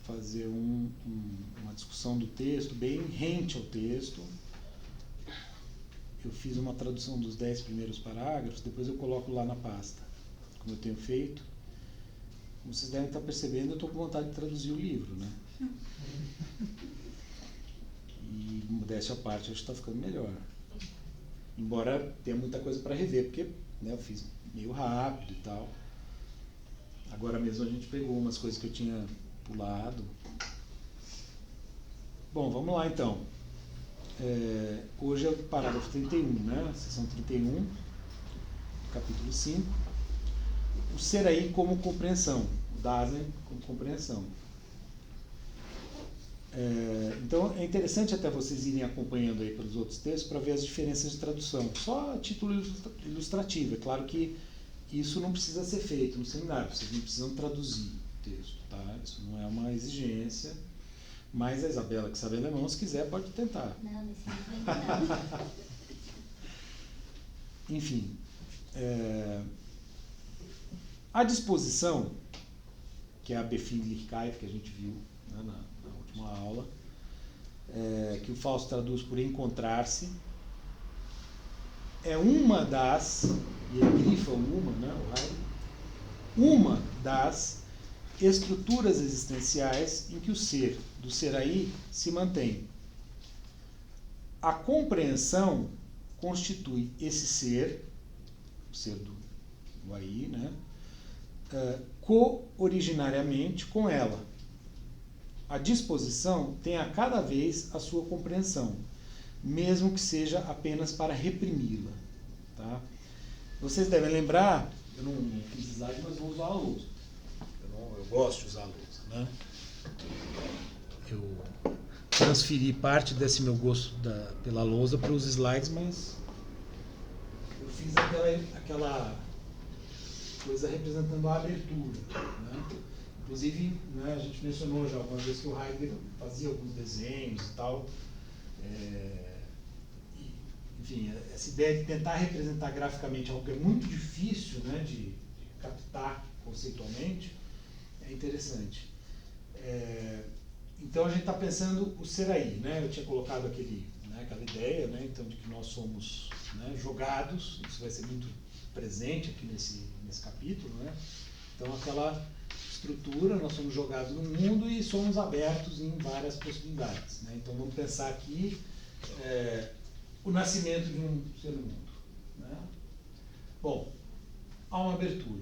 fazer uma discussão do texto, bem rente ao texto. Eu fiz uma tradução dos 10 primeiros parágrafos, depois eu coloco lá na pasta, como eu tenho feito. Como vocês devem estar percebendo, eu estou com vontade de traduzir o livro, né? E, modéstia à parte, acho que está ficando melhor. Embora tenha muita coisa para rever, porque, né, eu fiz meio rápido e tal. Agora mesmo a gente pegou umas coisas que eu tinha pulado. Bom, vamos lá então. Hoje é o parágrafo 31, né? Seção 31, capítulo 5. O ser aí como compreensão, o Dasein como compreensão. Então é interessante até vocês irem acompanhando aí pelos outros textos para ver as diferenças de tradução. Só a título ilustrativo. É claro que isso não precisa ser feito no seminário, vocês não precisam traduzir o texto, tá? Isso não é uma exigência. Mas a Isabela, que sabe alemão, se quiser, pode tentar. Não, nesse livro não. Enfim. A disposição, que é a Befindlichkeit, que a gente viu, né, na última aula, que o Fausto traduz por encontrar-se, é uma das, e ele grifa uma, né, o Heidegger, uma das estruturas existenciais em que o ser, do ser aí, se mantém. A compreensão constitui esse ser, o ser do aí, né, co-originariamente com ela. A disposição tem a cada vez a sua compreensão, mesmo que seja apenas para reprimi-la. Tá? Vocês devem lembrar, eu não fiz slide, mas vou usar a lousa. Eu gosto de usar a lousa, né? Eu transferi parte desse meu gosto pela lousa para os slides, mas eu fiz aquela coisa representando a abertura, né? Inclusive, né, a gente mencionou já algumas vezes que o Heidegger fazia alguns desenhos e tal. Enfim, essa ideia de tentar representar graficamente algo que é muito difícil, né, de captar conceitualmente, é interessante. Então a gente está pensando o ser aí, né? Eu tinha colocado aquela ideia, né, então, de que nós somos, né, jogados, isso vai ser muito presente aqui nesse capítulo, né? Então aquela estrutura, nós somos jogados no mundo e somos abertos em várias possibilidades, né? Então vamos pensar aqui o nascimento de um ser no mundo, né? Bom, há uma abertura.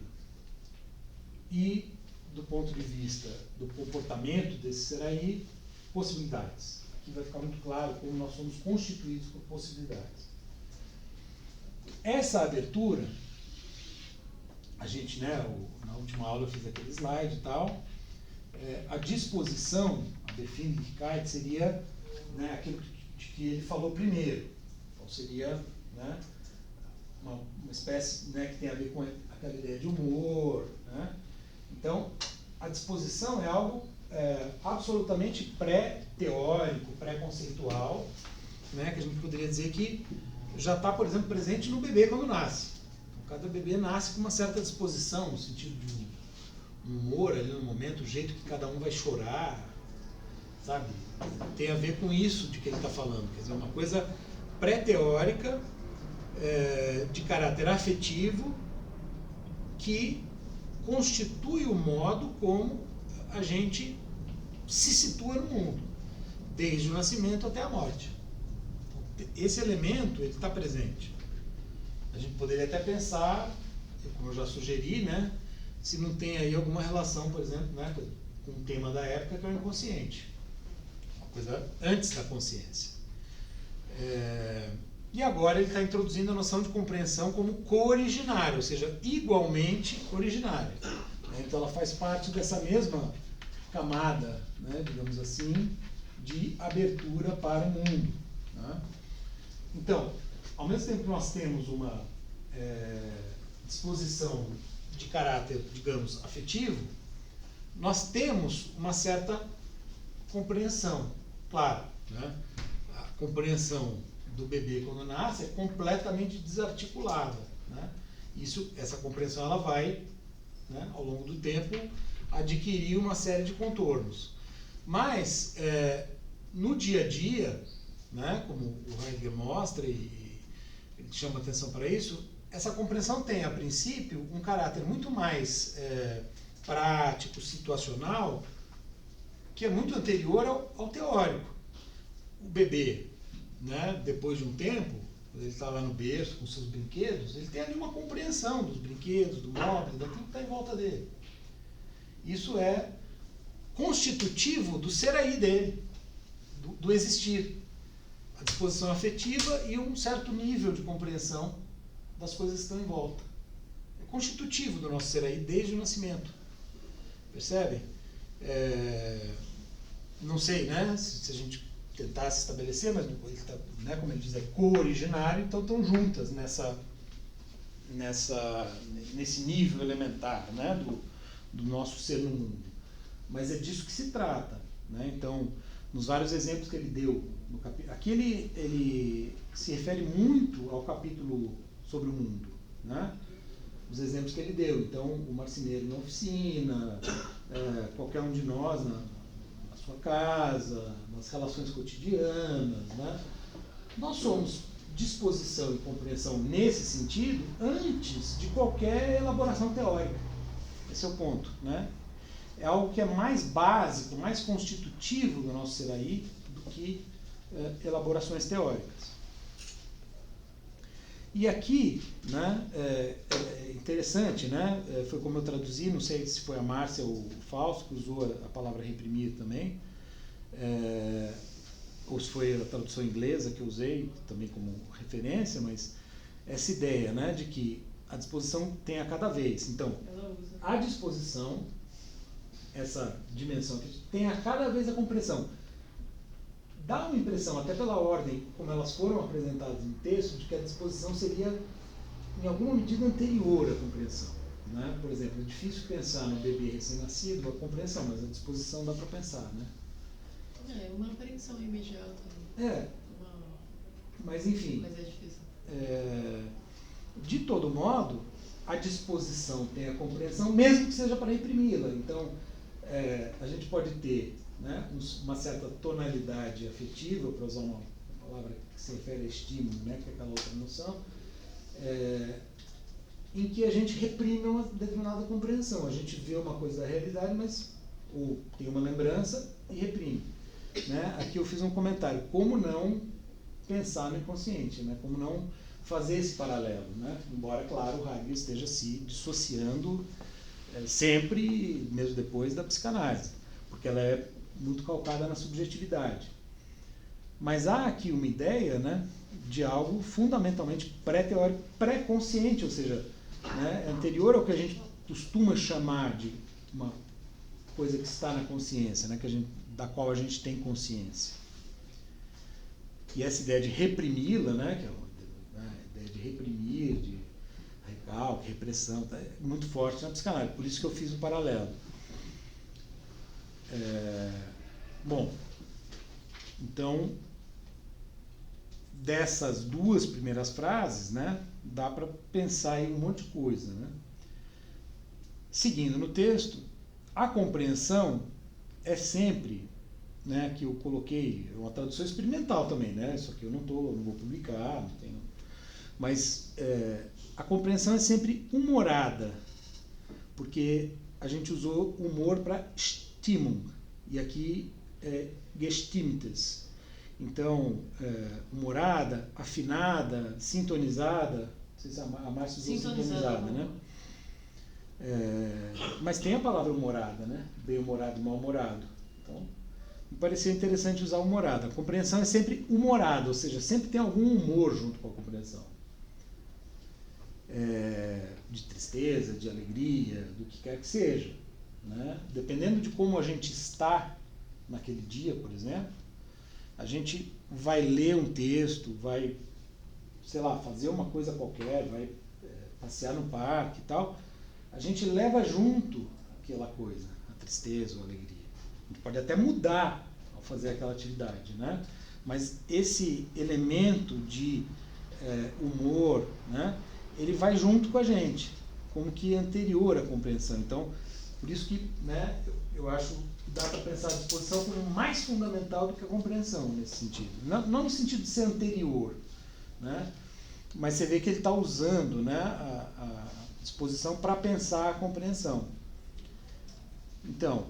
E, do ponto de vista do comportamento desse ser aí, possibilidades. Aqui vai ficar muito claro como nós somos constituídos por possibilidades. Essa abertura, a gente, né, na última aula eu fiz aquele slide e tal, a disposição, a Befindlichkeit, seria, né, aquilo que ele falou primeiro. Então seria, né, uma espécie, né, que tem a ver com aquela ideia de humor, né? Então, a disposição é algo absolutamente pré-teórico, pré-conceitual, né, que a gente poderia dizer que já está, por exemplo, presente no bebê quando nasce. Então, cada bebê nasce com uma certa disposição, no sentido de um humor ali no momento, o jeito que cada um vai chorar, sabe? Tem a ver com isso de que ele está falando. Quer dizer, uma coisa pré-teórica, de caráter afetivo, que constitui o modo como a gente se situa no mundo, desde o nascimento até a morte. Esse elemento está presente. A gente poderia até pensar, como eu já sugeri, né, se não tem aí alguma relação, por exemplo, né, com o tema da época, que é o inconsciente. Uma coisa antes da consciência. E agora ele está introduzindo a noção de compreensão como co-originária, ou seja, igualmente originária. Então ela faz parte dessa mesma camada, né, digamos assim, de abertura para o mundo. Né? Então, ao mesmo tempo que nós temos uma disposição de caráter, digamos, afetivo, nós temos uma certa compreensão, claro, né? A compreensão do bebê quando nasce é completamente desarticulada, né? Essa compreensão ela vai, né, ao longo do tempo adquirir uma série de contornos. Mas, no dia a dia, né, como o Heidegger mostra e ele chama atenção para isso, essa compreensão tem, a princípio, um caráter muito mais prático, situacional, que é muito anterior ao teórico. O bebê, né, depois de um tempo, quando ele está lá no berço com seus brinquedos, ele tem ali uma compreensão dos brinquedos, do móvel, daquilo que está em volta dele. Isso é constitutivo do ser aí dele, do existir. A disposição afetiva e um certo nível de compreensão das coisas que estão em volta. É constitutivo do nosso ser aí desde o nascimento. Percebe? Não sei, né, se a gente tentasse estabelecer, mas ele tá, né, como ele diz, é co-originário, então estão juntas nesse nível elementar, né, do nosso ser no mundo. Mas é disso que se trata, né? Então, nos vários exemplos que ele deu, aqui ele se refere muito ao capítulo sobre o mundo, né? Os exemplos que ele deu. Então, o marceneiro na oficina, qualquer um de nós na sua casa, nas relações cotidianas, né? Nós somos disposição e compreensão nesse sentido antes de qualquer elaboração teórica. Esse é o ponto, né? É algo que é mais básico, mais constitutivo do nosso ser aí do que elaborações teóricas. E aqui, né, é interessante, né, foi como eu traduzi, não sei se foi a Márcia ou o Fausto que usou a palavra reprimir também, ou se foi a tradução inglesa que eu usei também como referência, mas essa ideia, né, de que a disposição tem a cada vez. Então, a disposição, essa dimensão que tem a cada vez a compreensão. Dá uma impressão, até pela ordem como elas foram apresentadas no texto, de que a disposição seria, em alguma medida, anterior à compreensão. Né? Por exemplo, é difícil pensar no bebê recém-nascido a compreensão, mas a disposição dá para pensar. Né? É uma apreensão imediata. Mas enfim. Mas é difícil. De todo modo, a disposição tem a compreensão, mesmo que seja para reprimi-la. Então, a gente pode ter, né, uma certa tonalidade afetiva, para usar uma palavra que se refere a estímulo, né, que é aquela outra noção, em que a gente reprime uma determinada compreensão. A gente vê uma coisa da realidade, mas ou tem uma lembrança e reprime. Né? Aqui eu fiz um comentário, como não pensar no inconsciente, né? Como não fazer esse paralelo, né? Embora, claro, o Heidegger esteja se dissociando sempre, mesmo depois da psicanálise, porque ela é muito calcada na subjetividade. Mas há aqui uma ideia, né, de algo fundamentalmente pré-teórico, pré-consciente, ou seja, né, anterior ao que a gente costuma chamar de uma coisa que está na consciência, né, da qual a gente tem consciência. E essa ideia de reprimi-la, né, que é a ideia de reprimir, de recalque, repressão, tá, é muito forte na psicanálise, por isso que eu fiz um paralelo. Bom, então, dessas duas primeiras frases, né, dá para pensar em um monte de coisa. Né? Seguindo no texto, a compreensão é sempre, né, que eu coloquei, uma tradução experimental também, né, isso aqui eu não vou publicar, não tenho, mas a compreensão é sempre humorada, porque a gente usou humor para Stimmung, e aqui é Gestimmtes. Então, humorada, afinada, sintonizada, não sei se a Márcia usou sintonizada, né? Mas tem a palavra humorada, né? Bem-humorado e mal-humorado. Então, me parecia interessante usar humorada. A compreensão é sempre humorada, ou seja, sempre tem algum humor junto com a compreensão. De tristeza, de alegria, do que quer que seja. Né? Dependendo de como a gente está naquele dia, por exemplo, a gente vai ler um texto, vai, sei lá, fazer uma coisa qualquer, vai passear no parque e tal, a gente leva junto aquela coisa, a tristeza ou a alegria. A gente pode até mudar ao fazer aquela atividade, né? Mas esse elemento de humor, né, ele vai junto com a gente, como que anterior à compreensão. Então, por isso que, né, eu acho que dá para pensar pensar a disposição como mais fundamental do que a compreensão, nesse sentido. Não no sentido de ser anterior, né? Mas você vê que ele está usando, né, a disposição para pensar a compreensão. Então,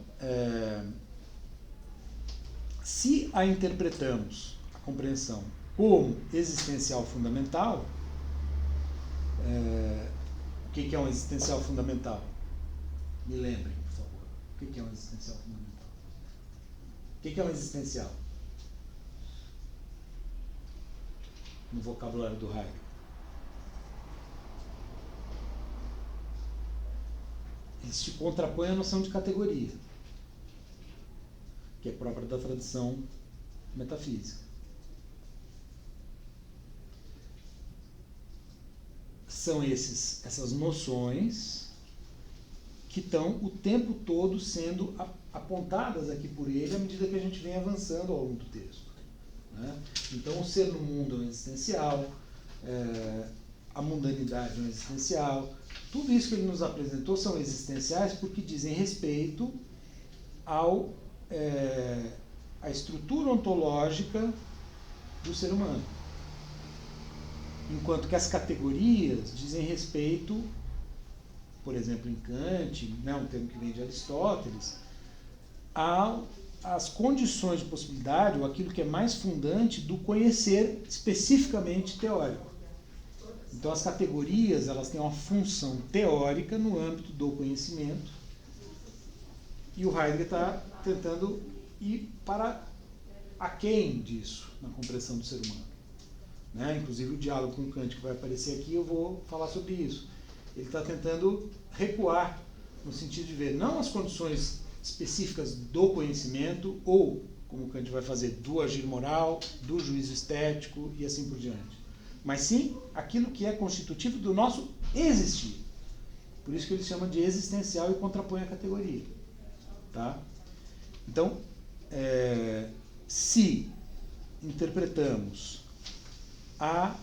se a interpretamos, a compreensão, como existencial fundamental, o que é um existencial fundamental? Me lembrem, por favor. O que é um existencial fundamental? O que é um existencial? No vocabulário do Heidegger. Ele se contrapõe à noção de categoria, que é própria da tradição metafísica. São essas noções que estão o tempo todo sendo apontadas aqui por ele à medida que a gente vem avançando ao longo do texto, né? Então, o ser no mundo é um existencial, a mundanidade é um existencial. Tudo isso que ele nos apresentou são existenciais porque dizem respeito à estrutura ontológica do ser humano. Enquanto que as categorias dizem respeito, por exemplo, em Kant, né, um termo que vem de Aristóteles, às condições de possibilidade, ou aquilo que é mais fundante do conhecer especificamente teórico. Então, as categorias, elas têm uma função teórica no âmbito do conhecimento, e o Heidegger está tentando ir para aquém disso na compreensão do ser humano, né? Inclusive o diálogo com Kant que vai aparecer aqui, eu vou falar sobre isso. Ele está tentando recuar no sentido de ver não as condições específicas do conhecimento, ou, como Kant vai fazer, do agir moral, do juízo estético e assim por diante, mas sim aquilo que é constitutivo do nosso existir. Por isso que ele chama de existencial e contrapõe a categoria. Tá? Então, se interpretamos a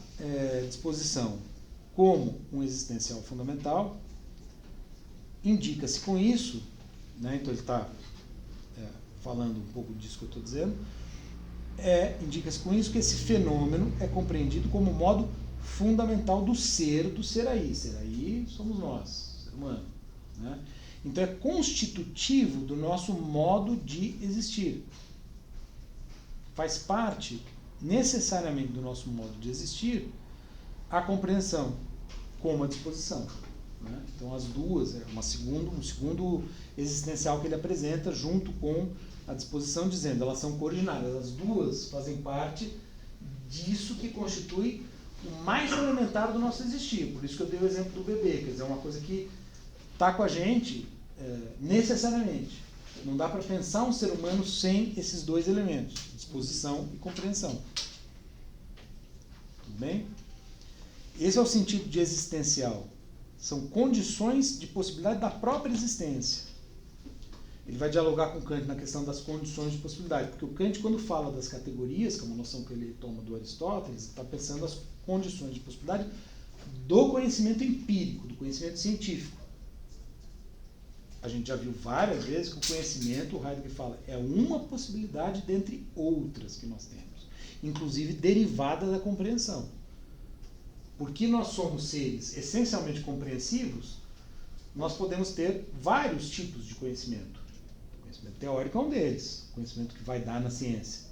disposição como um existencial fundamental, indica-se com isso, né, então ele está falando um pouco disso que eu estou dizendo, indica-se com isso que esse fenômeno é compreendido como modo fundamental do ser aí. Ser aí somos nós, ser humano, né? Então é constitutivo do nosso modo de existir. Faz parte necessariamente do nosso modo de existir a compreensão como a disposição, né? Então as duas, um segundo existencial que ele apresenta junto com a disposição, dizendo elas são coordenadas, as duas fazem parte disso que constitui o mais elementar do nosso existir. Por isso que eu dei o exemplo do bebê, quer dizer, é uma coisa que está com a gente necessariamente. Não dá para pensar um ser humano sem esses dois elementos, disposição e compreensão. Tudo bem? Esse é o sentido de existencial. São condições de possibilidade da própria existência. Ele vai dialogar com Kant na questão das condições de possibilidade, porque o Kant, quando fala das categorias, que é uma noção que ele toma do Aristóteles, está pensando as condições de possibilidade do conhecimento empírico, do conhecimento científico. A gente já viu várias vezes que o conhecimento, o Heidegger fala, é uma possibilidade dentre outras que nós temos, inclusive derivada da compreensão. Porque nós somos seres essencialmente compreensivos, nós podemos ter vários tipos de conhecimento. O conhecimento teórico é um deles, o conhecimento que vai dar na ciência.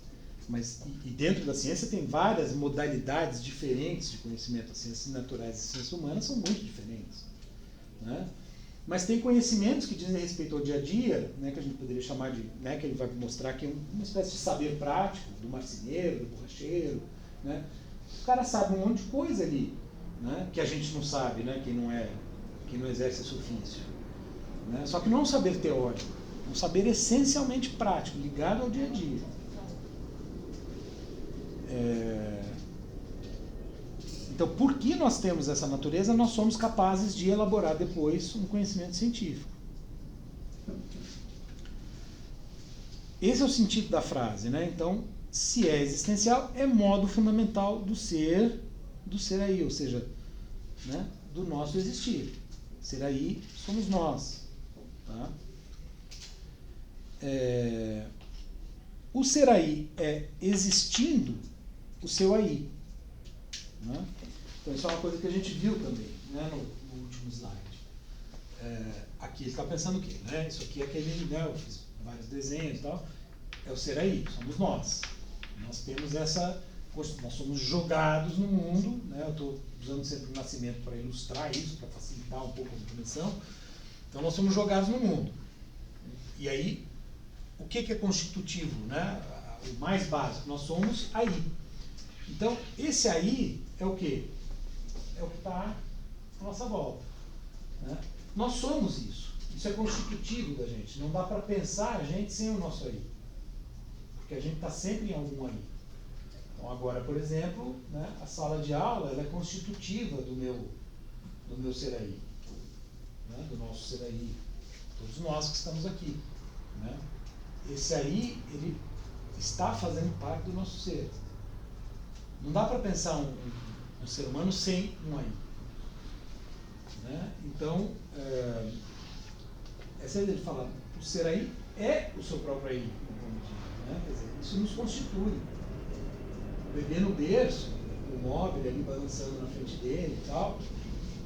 Mas, e dentro da ciência tem várias modalidades diferentes de conhecimento. As ciências naturais e as ciências humanas são muito diferentes, né? Mas tem conhecimentos que dizem respeito ao dia a dia, né, que a gente poderia chamar de, né, que ele vai mostrar aqui uma espécie de saber prático, do marceneiro, do borracheiro, né? O cara sabe um monte de coisa ali, né, que a gente não sabe, né, quem não exerce esse ofício, né? Só que não é um saber teórico, é um saber essencialmente prático, ligado ao dia a dia. Então, porque nós temos essa natureza, nós somos capazes de elaborar depois um conhecimento científico. Esse é o sentido da frase, né? Então, se é existencial, é modo fundamental do ser aí, ou seja, né, do nosso existir. Ser aí somos nós. Tá? o ser aí é existindo o seu aí. Né? Então isso é uma coisa que a gente viu também, né, no último slide. Aqui ele está pensando o quê? Né? Isso aqui é aquele, né, eu fiz vários desenhos e tal, é o ser aí, somos nós. Nós temos nós somos jogados no mundo, né? Eu estou usando sempre o nascimento para ilustrar isso, para facilitar um pouco a compreensão. Então nós somos jogados no mundo. E aí, o que é constitutivo, né? O mais básico, nós somos aí. Então, esse aí é o quê? É o que está à nossa volta. Né? Nós somos isso. Isso é constitutivo da gente. Não dá para pensar a gente sem o nosso aí. Porque a gente está sempre em algum aí. Então, agora, por exemplo, né, a sala de aula ela é constitutiva do meu ser aí. Né? Do nosso ser aí. Todos nós que estamos aqui. Né? Esse aí, ele está fazendo parte do nosso ser. Não dá para pensar um ser humano sem um aí. Né? Então, essa ideia de falar, o ser aí é o seu próprio aí. Né? Quer dizer, isso nos constitui. O bebê no berço, o móvel ali balançando na frente dele e tal,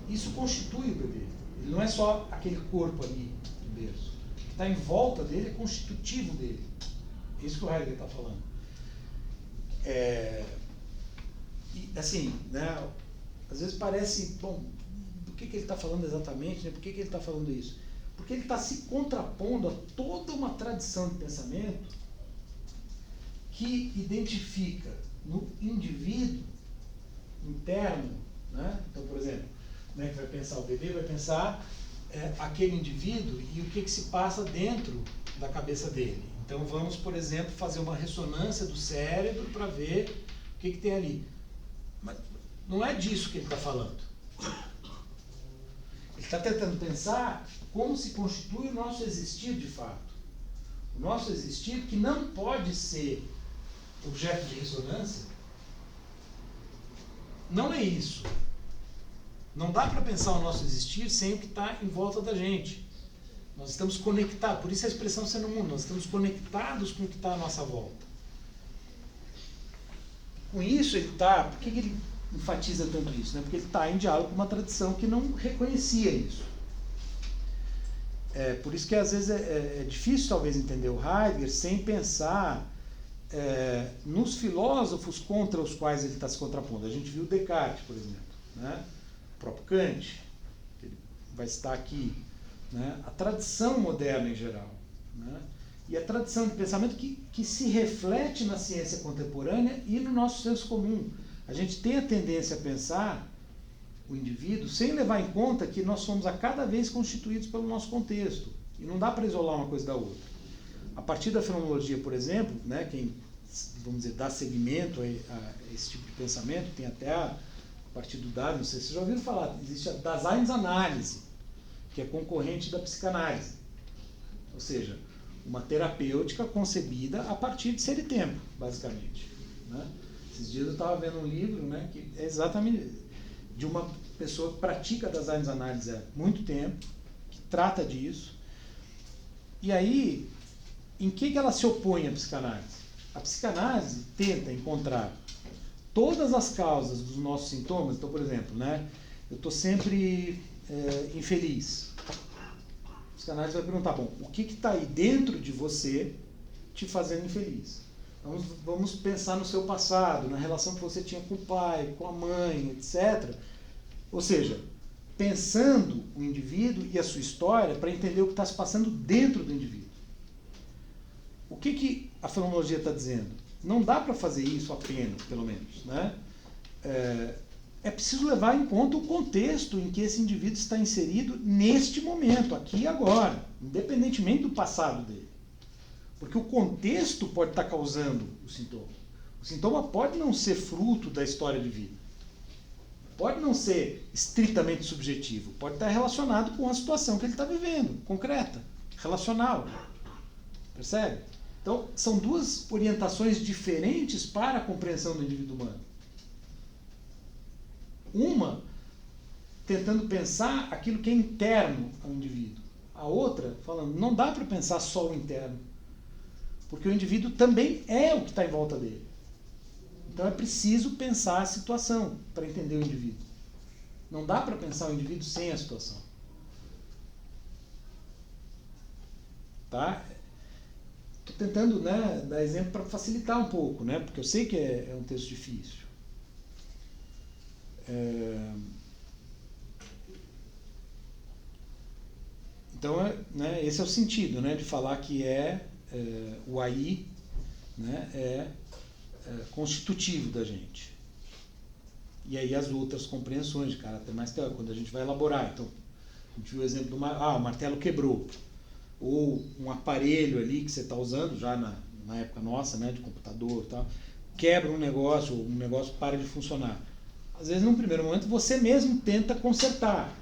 isso constitui o bebê. Ele não é só aquele corpo ali do berço. O que está em volta dele é constitutivo dele. É isso que o Heidegger está falando. E, assim, né, às vezes parece, bom, do que ele está falando exatamente, né? Por que ele está falando isso? Porque ele está se contrapondo a toda uma tradição de pensamento que identifica no indivíduo interno, né? Então, por exemplo, como é que vai pensar o bebê? Vai pensar aquele indivíduo e o que se passa dentro da cabeça dele. Então, vamos, por exemplo, fazer uma ressonância do cérebro para ver o que tem ali. Mas não é disso que ele está falando. Ele está tentando pensar como se constitui o nosso existir de fato. O nosso existir que não pode ser objeto de ressonância. Não é isso. Não dá para pensar o nosso existir sem o que está em volta da gente. Nós estamos conectados, por isso a expressão ser no mundo, nós estamos conectados com o que está à nossa volta. Com isso ele está, por que ele enfatiza tanto isso? Né? Porque ele está em diálogo com uma tradição que não reconhecia isso. Por isso que às vezes é difícil talvez entender o Heidegger sem pensar nos filósofos contra os quais ele está se contrapondo. A gente viu Descartes, por exemplo, né? O próprio Kant, que ele vai citar aqui, né? A tradição moderna em geral, né? E a tradição de pensamento que se reflete na ciência contemporânea e no nosso senso comum. A gente tem a tendência a pensar o indivíduo sem levar em conta que nós somos a cada vez constituídos pelo nosso contexto. E não dá para isolar uma coisa da outra. A partir da fenomenologia, por exemplo, né, quem, vamos dizer, dá seguimento a esse tipo de pensamento, tem até a partir do Darwin, não sei se vocês já ouviram falar, existe a Daseinsanálise, que é concorrente da psicanálise. Ou seja, uma terapêutica concebida a partir de ser e tempo, basicamente. Né? Esses dias eu estava vendo um livro, né, que é exatamente de uma pessoa que pratica Daseinsanálise há muito tempo, que trata disso. E aí, em que ela se opõe à psicanálise? A psicanálise tenta encontrar todas as causas dos nossos sintomas. Então, por exemplo, né, eu estou sempre infeliz. A psicanálise vai perguntar, bom, o que está aí dentro de você te fazendo infeliz? Vamos pensar no seu passado, na relação que você tinha com o pai, com a mãe, etc. Ou seja, pensando o indivíduo e a sua história para entender o que está se passando dentro do indivíduo. O que a fenomenologia está dizendo? Não dá para fazer isso apenas, pelo menos, né? É preciso levar em conta o contexto em que esse indivíduo está inserido neste momento, aqui e agora, independentemente do passado dele. Porque o contexto pode estar causando o sintoma. O sintoma pode não ser fruto da história de vida. Pode não ser estritamente subjetivo. Pode estar relacionado com a situação que ele está vivendo, concreta, relacional. Percebe? Então, são duas orientações diferentes para a compreensão do indivíduo humano. Uma, tentando pensar aquilo que é interno ao indivíduo. A outra, falando, não dá para pensar só o interno. Porque o indivíduo também é o que está em volta dele. Então é preciso pensar a situação para entender o indivíduo. Não dá para pensar o indivíduo sem a situação. Tá? Estou tentando, né, dar exemplo para facilitar um pouco, né, porque eu sei que é um texto difícil. Então, né, esse é o sentido, né, de falar que o aí, né, é constitutivo da gente. E aí as outras compreensões de caráter mais teórico, quando a gente vai elaborar. Então, a gente viu o exemplo do o martelo quebrou. Ou um aparelho ali que você está usando, já na época nossa, né, de computador e tal, quebra um negócio para de funcionar. Às vezes, num primeiro momento, você mesmo tenta consertar.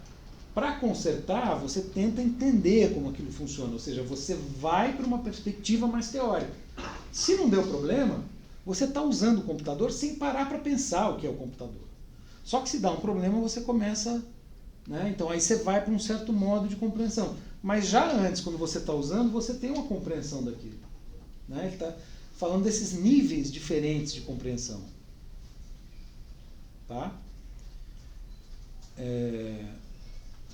Para consertar, você tenta entender como aquilo funciona, ou seja, você vai para uma perspectiva mais teórica. Se não deu problema, você está usando o computador sem parar para pensar o que é o computador. Só que se dá um problema, você começa, né? Então aí você vai para um certo modo de compreensão. Mas já antes, quando você está usando, você tem uma compreensão daquilo. Né? Ele está falando desses níveis diferentes de compreensão. Tá?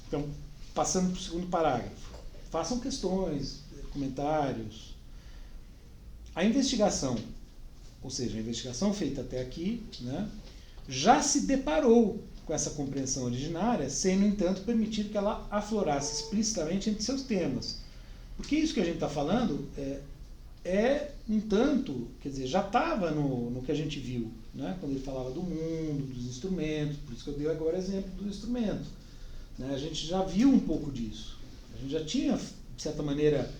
Então, passando para o segundo parágrafo. Façam questões, comentários. A investigação, ou seja, a investigação feita até aqui, né, já se deparou com essa compreensão originária, sem, no entanto, permitir que ela aflorasse explicitamente entre seus temas. Porque isso que a gente está falando um tanto, quer dizer, já estava no que a gente viu, né? Quando ele falava do mundo, dos instrumentos, por isso que eu dei agora exemplo do instrumento. Né? A gente já viu um pouco disso. A gente já tinha, de certa maneira,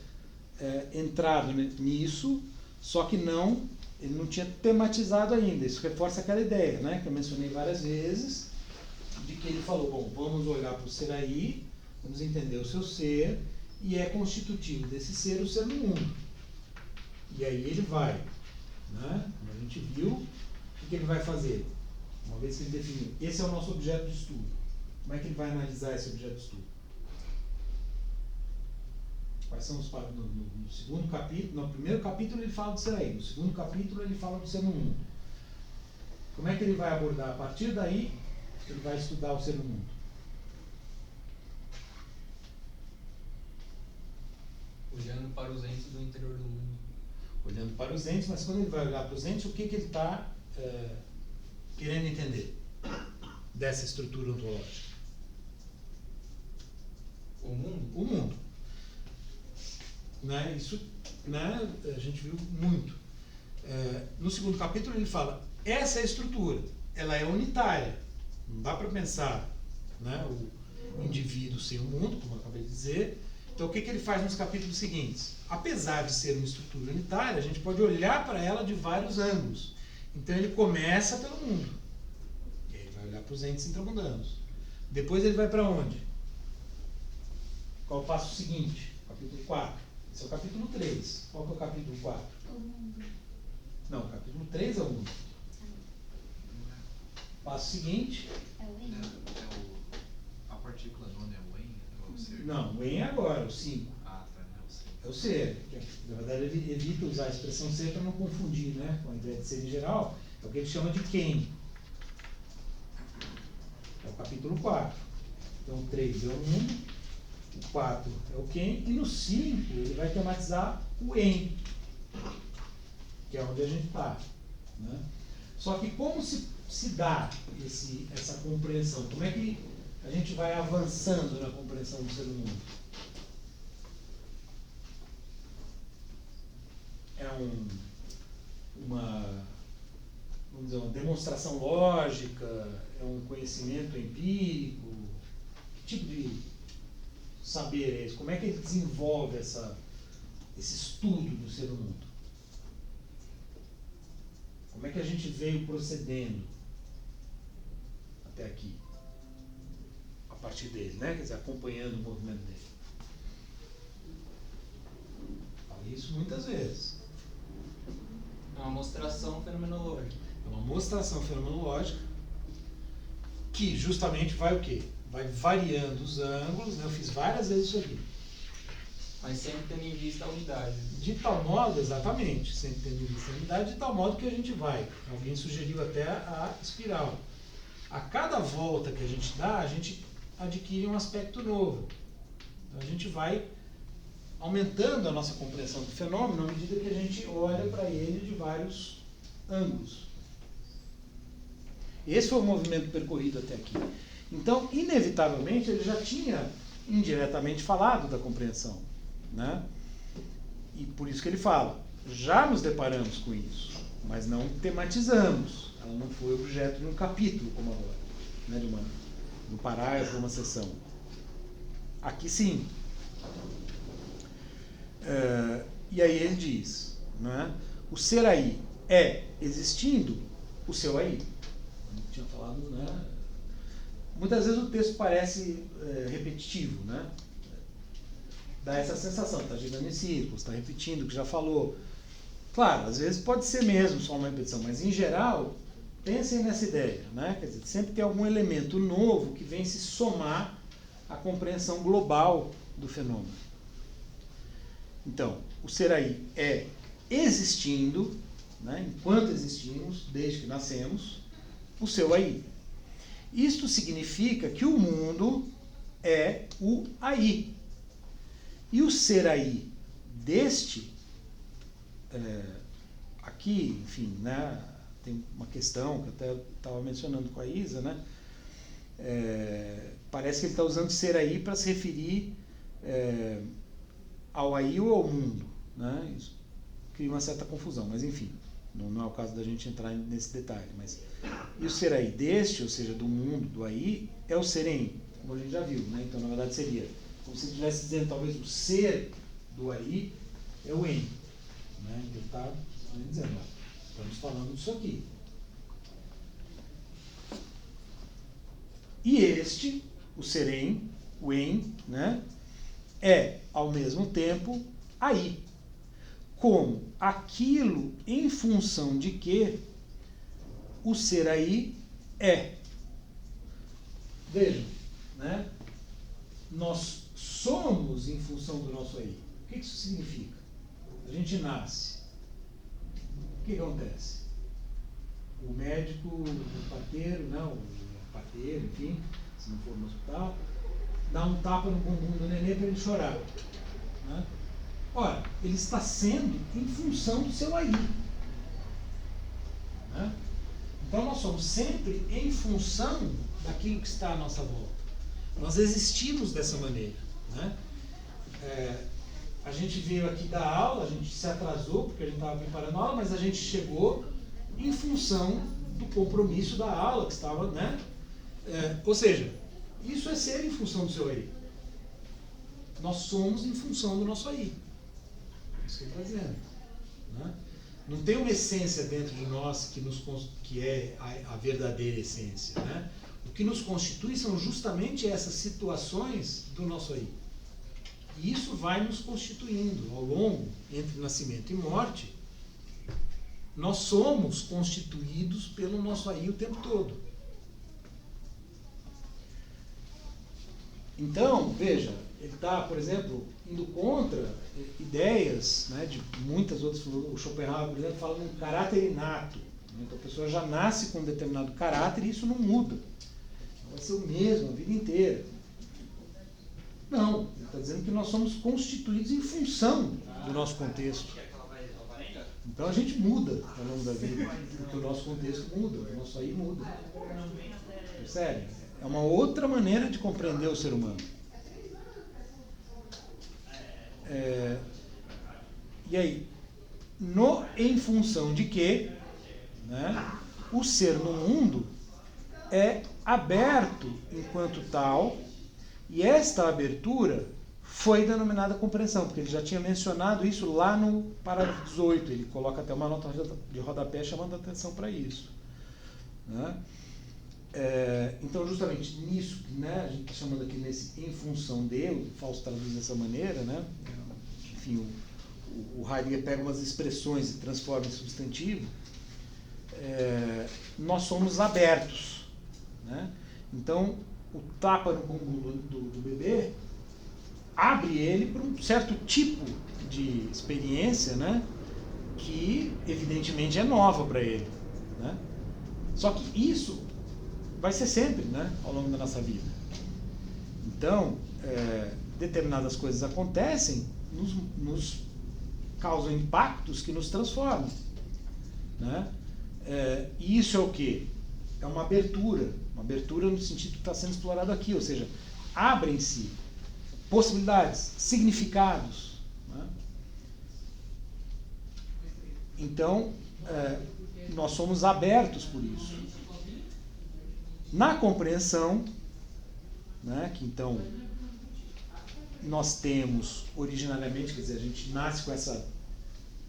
entrado nisso, só que ele não tinha tematizado ainda. Isso reforça aquela ideia, né? Que eu mencionei várias vezes, de que ele falou, bom, vamos olhar para o ser aí, vamos entender o seu ser, e é constitutivo desse ser o ser no mundo. E aí ele vai, né? Como a gente viu, o que ele vai fazer? Uma vez que ele definiu, esse é o nosso objeto de estudo. Como é que ele vai analisar esse objeto de estudo? Quais são os no segundo capítulo? No primeiro capítulo ele fala do ser aí, no segundo capítulo ele fala do ser no mundo. Como é que ele vai abordar? A partir daí, ele vai estudar o ser no mundo. Olhando para os entes do interior do mundo. Olhando para os entes, mas quando ele vai olhar para os entes, o que ele está querendo entender dessa estrutura ontológica? O mundo? O mundo. Né? Isso, né, a gente viu muito. No segundo capítulo ele fala, essa é a estrutura, ela é unitária. Não dá para pensar, né, o indivíduo sem o mundo, como eu acabei de dizer. Então o que ele faz nos capítulos seguintes? Apesar de ser uma estrutura unitária, a gente pode olhar para ela de vários ângulos. Então ele começa pelo mundo. E aí ele vai olhar para os entes intramundanos. Depois ele vai para onde? Qual é o passo seguinte? Capítulo 4. Esse é o capítulo 3. Qual que é o capítulo 4? O mundo. Não, o capítulo 3 é o mundo. Passo seguinte. É o N. A partícula nona é o em? É o ser? Não, o em é agora, o 5. Ah, tá, é o ser. É o ser. Na verdade, ele evita usar a expressão ser para não confundir, né? Com a ideia de ser em geral. É o que ele chama de quem. É o capítulo 4. Então, o 3 é o mundo, o 4 é o quem, e no 5 ele vai tematizar o em, que é onde a gente está. Né? Só que como se dá essa compreensão? Como é que a gente vai avançando na compreensão do ser mundo? É uma demonstração lógica? É um conhecimento empírico? Que tipo de saber é esse? Como é que ele desenvolve esse estudo do ser mundo? Como é que a gente veio procedendo até aqui? A partir dele, né? Quer dizer, acompanhando o movimento dele. Falei isso muitas vezes. É uma mostração fenomenológica. É uma mostração fenomenológica que justamente vai o quê? Vai variando os ângulos, né? Eu fiz várias vezes isso aqui. Mas sempre tendo em vista a unidade. De tal modo, exatamente, sempre tendo em vista a unidade, de tal modo que a gente vai. Alguém sugeriu até a espiral. A cada volta que a gente dá, a gente adquire um aspecto novo. Então a gente vai aumentando a nossa compreensão do fenômeno à medida que a gente olha para ele de vários ângulos. Esse foi o movimento percorrido até aqui. Então, inevitavelmente, ele já tinha indiretamente falado da compreensão, né? E por isso que ele fala, já nos deparamos com isso, mas não tematizamos. Ela não foi objeto de um capítulo como agora, né? De um parágrafo, de uma sessão. Aqui sim. E aí ele diz, né? O ser aí é, existindo, o seu aí. A gente tinha falado, né? Muitas vezes o texto parece repetitivo, né? Dá essa sensação, está girando em círculos, está repetindo o que já falou. Claro, às vezes pode ser mesmo só uma repetição, mas em geral, pensem nessa ideia, né? Quer dizer, sempre tem algum elemento novo que vem se somar à compreensão global do fenômeno. Então, o ser aí é existindo, né? Enquanto existimos, desde que nascemos, o seu aí. Isto significa que o mundo é o aí. E o ser aí deste, aqui, enfim, né, tem uma questão que eu até estava mencionando com a Isa, né? Parece que ele está usando ser aí para se referir ao aí ou ao mundo, né? Isso cria uma certa confusão, mas enfim, não é o caso da gente entrar nesse detalhe. Mas, e o ser aí deste, ou seja, do mundo, do aí, é o ser em, como a gente já viu, né? Então, na verdade, seria como se estivesse dizendo, talvez, o ser do aí é o em. Né? Ele está dizendo, estamos falando disso aqui. E este, o ser em, o em, né? É, ao mesmo tempo, aí. Como aquilo em função de que o ser aí é. Vejam, né? Nós somos em função do nosso aí. O que isso significa? A gente nasce. O que acontece? O médico, o parteiro, não, o parteiro, enfim, se não for no hospital, dá um tapa no bumbum do nenê para ele chorar. Né? Ora, ele está sendo em função do seu aí. Né? Então nós somos sempre em função daquilo que está à nossa volta. Nós existimos dessa maneira. Né? A gente veio aqui dar aula, a gente se atrasou porque a gente estava preparando a aula, mas a gente chegou em função do compromisso da aula que estava, né? Ou seja, isso é ser em função do seu aí. Nós somos em função do nosso aí. É isso que ele está dizendo. Né? Não tem uma essência dentro de nós que é a verdadeira essência. Né? O que nos constitui são justamente essas situações do nosso aí. E isso vai nos constituindo ao longo, entre nascimento e morte. Nós somos constituídos pelo nosso aí o tempo todo. Então, veja, ele está, por exemplo, indo contra ideias, né, de muitas outras. O Schopenhauer, por exemplo, fala de um caráter inato. Então a pessoa já nasce com um determinado caráter e isso não muda. Vai ser o mesmo a vida inteira. Não, ele está dizendo que nós somos constituídos em função do nosso contexto. Então a gente muda ao longo da vida, porque o nosso contexto muda, o nosso aí muda. Percebe? É uma outra maneira de compreender o ser humano. E aí, em função de que, né, o ser no mundo é aberto enquanto tal, e esta abertura foi denominada compreensão, porque ele já tinha mencionado isso lá no parágrafo 18, ele coloca até uma nota de rodapé chamando a atenção para isso. Né? Então, justamente nisso, né, a gente está chamando aqui nesse em função de, o Fausto traduz dessa maneira, né? Enfim, o Heidegger pega umas expressões e transforma em substantivo. Nós somos abertos. Né? Então, o tapa no bumbum do bebê abre ele para um certo tipo de experiência, né, que evidentemente é nova para ele, né? Só que isso vai ser sempre, né, ao longo da nossa vida. Então, determinadas coisas acontecem, nos causam impactos que nos transformam, né? E isso é o quê? É uma abertura no sentido que está sendo explorado aqui, ou seja, abrem-se possibilidades, significados, né? Então, nós somos abertos por isso. Na compreensão, né, que então nós temos originariamente, quer dizer, a gente nasce com essa,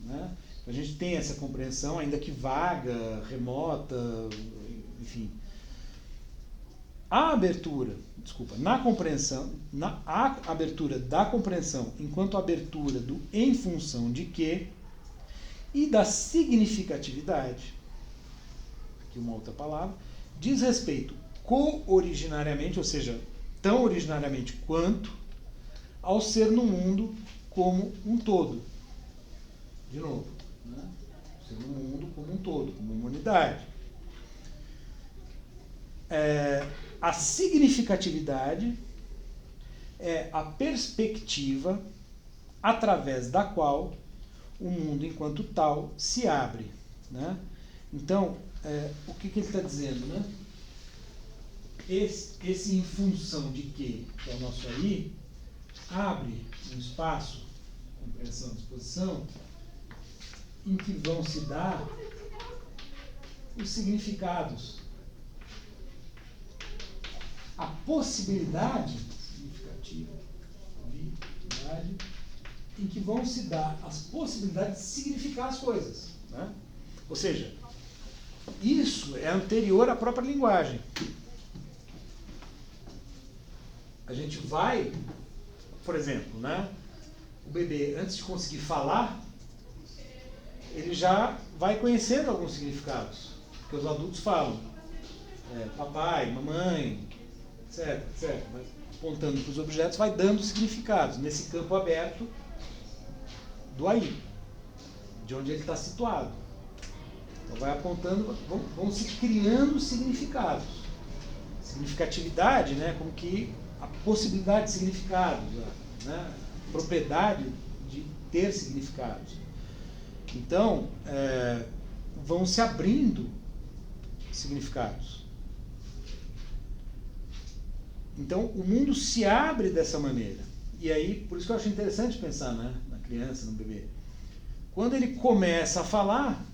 né, a gente tem essa compreensão, ainda que vaga, remota, enfim. A abertura, na compreensão, a abertura da compreensão enquanto abertura do em função de que e da significatividade, aqui uma outra palavra, diz respeito co-originariamente, ou seja, tão originariamente quanto, ao ser no mundo como um todo. De novo, né? Ser no mundo como um todo, como uma unidade. A significatividade é a perspectiva através da qual o mundo enquanto tal se abre, né? Então, o que ele está dizendo, né? Esse em função de que é o nosso aí, abre um espaço, compreensão, disposição, em que vão se dar os significados. A possibilidade significativa, em que vão se dar as possibilidades de significar as coisas, né? Ou seja, isso é anterior à própria linguagem. A gente vai, por exemplo, né, o bebê, antes de conseguir falar, ele já vai conhecendo alguns significados, porque os adultos falam, papai, mamãe, etc, etc. Vai apontando para os objetos, vai dando significados nesse campo aberto do aí, de onde ele está situado. Então vai apontando, vão se criando significados. Significatividade, né, como que a possibilidade de significados, né, a propriedade de ter significados. Então, vão se abrindo significados. Então, o mundo se abre dessa maneira. E aí, por isso que eu acho interessante pensar, né, na criança, no bebê. Quando ele começa a falar,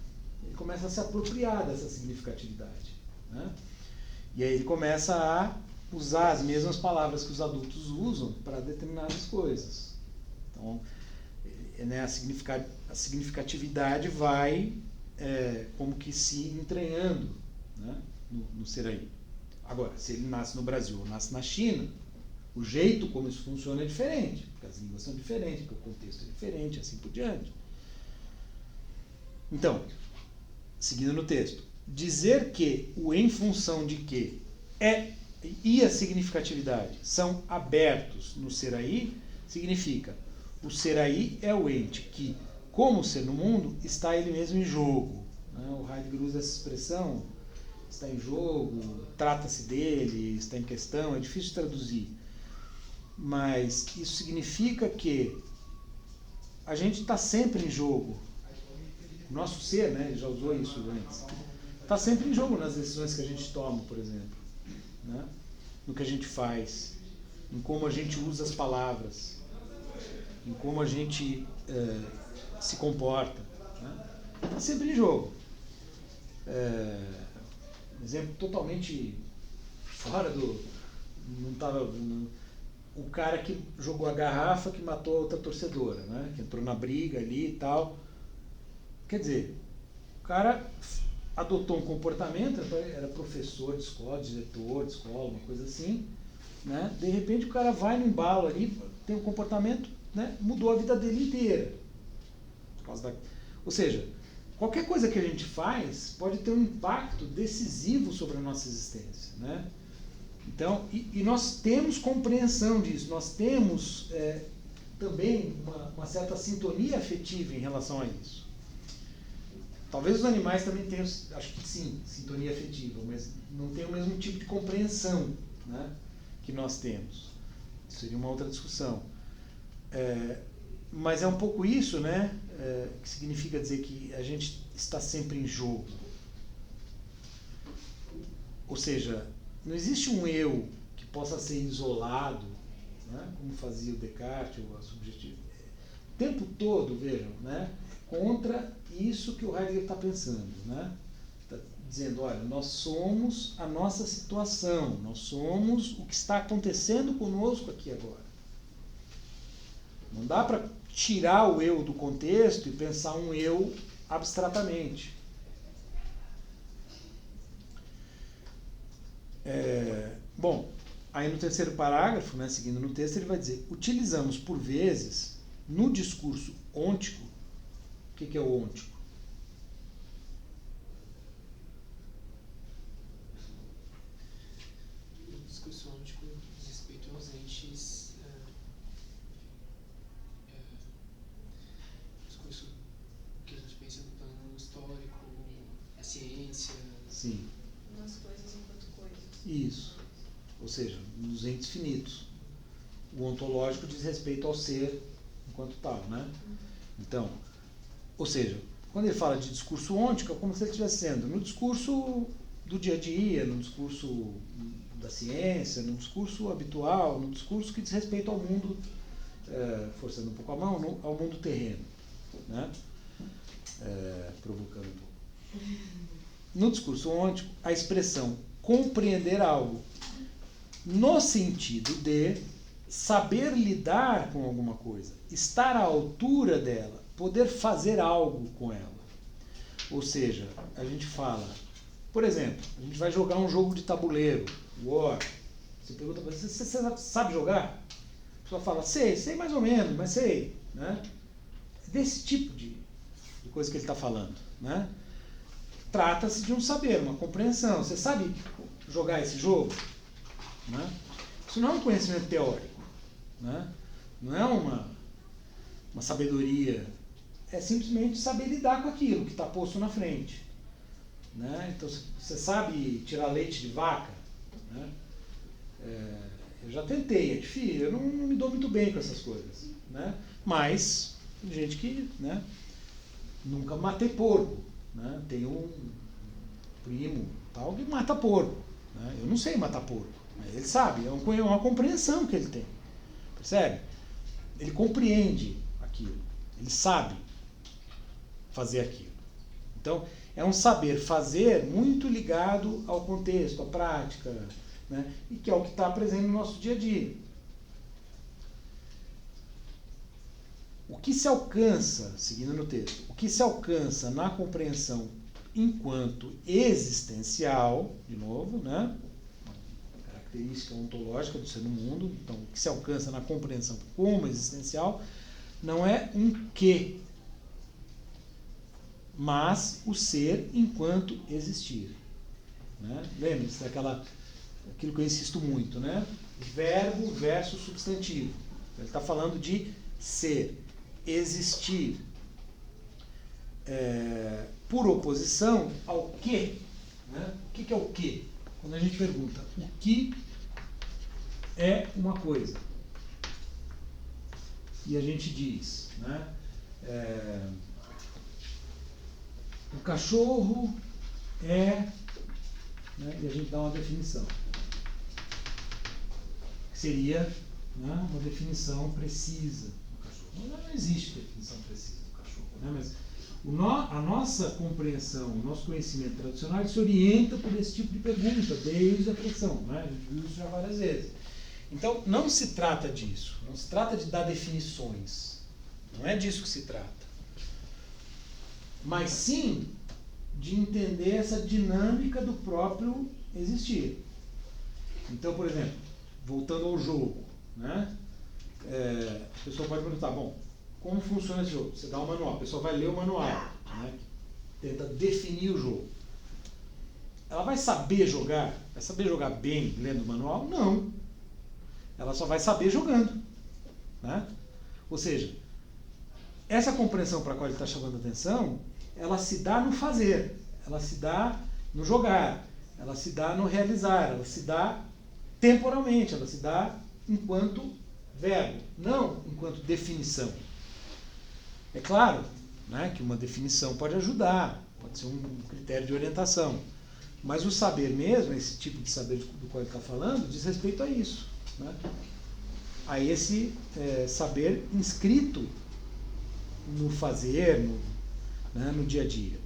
ele começa a se apropriar dessa significatividade, né? E aí ele começa a usar as mesmas palavras que os adultos usam para determinadas coisas. Então, né, a significatividade vai como que se entranhando, né, no ser aí. Agora, se ele nasce no Brasil ou nasce na China, o jeito como isso funciona é diferente, porque as línguas são diferentes, porque o contexto é diferente, assim por diante. Então, seguindo no texto, dizer que o em função de que e a significatividade são abertos no ser aí, significa o ser aí é o ente que, como ser no mundo, está ele mesmo em jogo. Né? O Heidegger usa essa expressão, está em jogo, trata-se dele, está em questão, é difícil de traduzir. Mas isso significa que a gente está sempre em jogo. O nosso ser, né, ele já usou isso antes, está sempre em jogo nas decisões que a gente toma, por exemplo, né? No que a gente faz, em como a gente usa as palavras, em como a gente se comporta, né? Está sempre em jogo. Um exemplo totalmente fora do... Não estava... O cara que jogou a garrafa que matou a outra torcedora, né? Que entrou na briga ali e tal. Quer dizer, o cara adotou um comportamento, era professor de escola, diretor de escola, uma coisa assim, né? De repente o cara vai no embalo ali, tem um comportamento, né? Mudou a vida dele inteira. Por causa Ou seja, qualquer coisa que a gente faz pode ter um impacto decisivo sobre a nossa existência, né? Então, e nós temos compreensão disso, nós temos também uma certa sintonia afetiva em relação a isso. Talvez os animais também tenham, acho que sim, sintonia afetiva, mas não tem o mesmo tipo de compreensão, né, que nós temos. Isso seria uma outra discussão. Mas é um pouco isso, né, que significa dizer que a gente está sempre em jogo. Ou seja, não existe um eu que possa ser isolado, né, como fazia o Descartes ou a subjetividade. O tempo todo, vejam, né, contra isso que o Heidegger está pensando, né? Está dizendo, olha, nós somos a nossa situação, nós somos o que está acontecendo conosco aqui agora. Não dá para tirar o eu do contexto e pensar um eu abstratamente. Bom, aí no terceiro parágrafo, né, seguindo no texto, ele vai dizer: utilizamos por vezes no discurso ôntico. O que é o ôntico? O discurso ôntico diz respeito aos entes, discurso que a gente pensa no plano histórico, a ciência. Sim. Nas coisas enquanto coisas. Isso. Ou seja, nos entes finitos. O ontológico diz respeito ao ser enquanto tal, né? Então, ou seja, quando ele fala de discurso ôntico, é como se ele estivesse sendo no discurso do dia a dia, no discurso da ciência, no discurso habitual, no discurso que diz respeito ao mundo, forçando um pouco a mão, ao mundo terreno, né? Provocando um pouco. No discurso ôntico, a expressão compreender algo no sentido de saber lidar com alguma coisa, estar à altura dela, poder fazer algo com ela. Ou seja, a gente fala, por exemplo, a gente vai jogar um jogo de tabuleiro, War. Você pergunta para você sabe jogar? A pessoa fala, sei mais ou menos, mas sei. Né? Desse tipo de coisa que ele está falando. Né? Trata-se de um saber, uma compreensão. Você sabe jogar esse jogo? Né? Isso não é um conhecimento teórico. Né? Não é uma sabedoria. É simplesmente saber lidar com aquilo que está posto na frente. Né? Então, você sabe tirar leite de vaca? Né? Eu já tentei, é difícil, eu não me dou muito bem com essas coisas. Né? Mas, tem gente que, né, nunca matei porco. Né? Tem um primo tal que mata porco. Né? Eu não sei matar porco. Ele sabe, é uma compreensão que ele tem. Percebe? Ele compreende aquilo. Ele sabe fazer aquilo. Então, é um saber fazer muito ligado ao contexto, à prática, né? E que é o que está presente no nosso dia a dia. O que se alcança, seguindo no texto, o que se alcança na compreensão enquanto existencial, de novo, né? Uma característica ontológica do ser no mundo, então o que se alcança na compreensão como existencial não é um que, mas o ser enquanto existir. Né? Lembre-se aquilo que eu insisto muito, né? Verbo versus substantivo. Ele está falando de ser, existir, por oposição ao que. Né? O que é o que? Quando a gente pergunta o que é uma coisa, e a gente diz, né? O cachorro é, né, e a gente dá uma definição. Que seria, né, uma definição precisa do cachorro. Não existe definição precisa do cachorro, né, mas a nossa compreensão, o nosso conhecimento tradicional se orienta por esse tipo de pergunta, desde a criação. Né? A gente viu isso já várias vezes. Então, não se trata disso. Não se trata de dar definições. Não é disso que se trata. Mas sim de entender essa dinâmica do próprio existir. Então, por exemplo, voltando ao jogo, né? A pessoa pode perguntar, bom, como funciona esse jogo? Você dá um manual, a pessoa vai ler o manual, né? Tenta definir o jogo. ela vai saber jogar? Vai saber jogar bem lendo o manual? Não. Ela só vai saber jogando, né? Ou seja, essa compreensão para a qual ele está chamando a atenção, ela se dá no fazer, ela se dá no jogar, ela se dá no realizar, ela se dá temporalmente, ela se dá enquanto verbo, não enquanto definição. É claro, né, que uma definição pode ajudar, pode ser um critério de orientação, mas o saber mesmo, esse tipo de saber do qual ele está falando, diz respeito a isso, né? A esse saber inscrito no fazer, né, no dia a dia.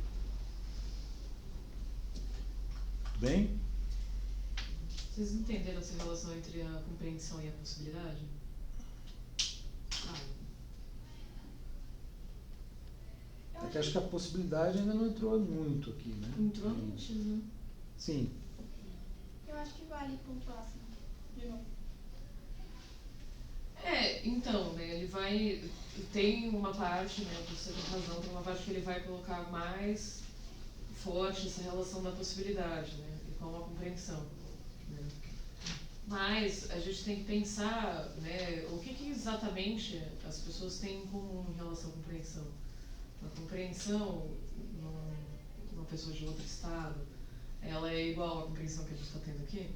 Tudo bem? Vocês entenderam essa relação entre a compreensão e a possibilidade? Até acho que a possibilidade ainda não entrou muito aqui, né? Entrou antes, né? Sim. Eu acho que vale pro próximo, de novo. Então, né, ele vai... Tem uma parte, né, você tem razão, tem uma parte que ele vai colocar mais forte essa relação da possibilidade, né, e com a compreensão, né. Mas a gente tem que pensar, né, o que exatamente as pessoas têm em comum em relação à compreensão. A compreensão, numa pessoa de outro estado, ela é igual à compreensão que a gente está tendo aqui?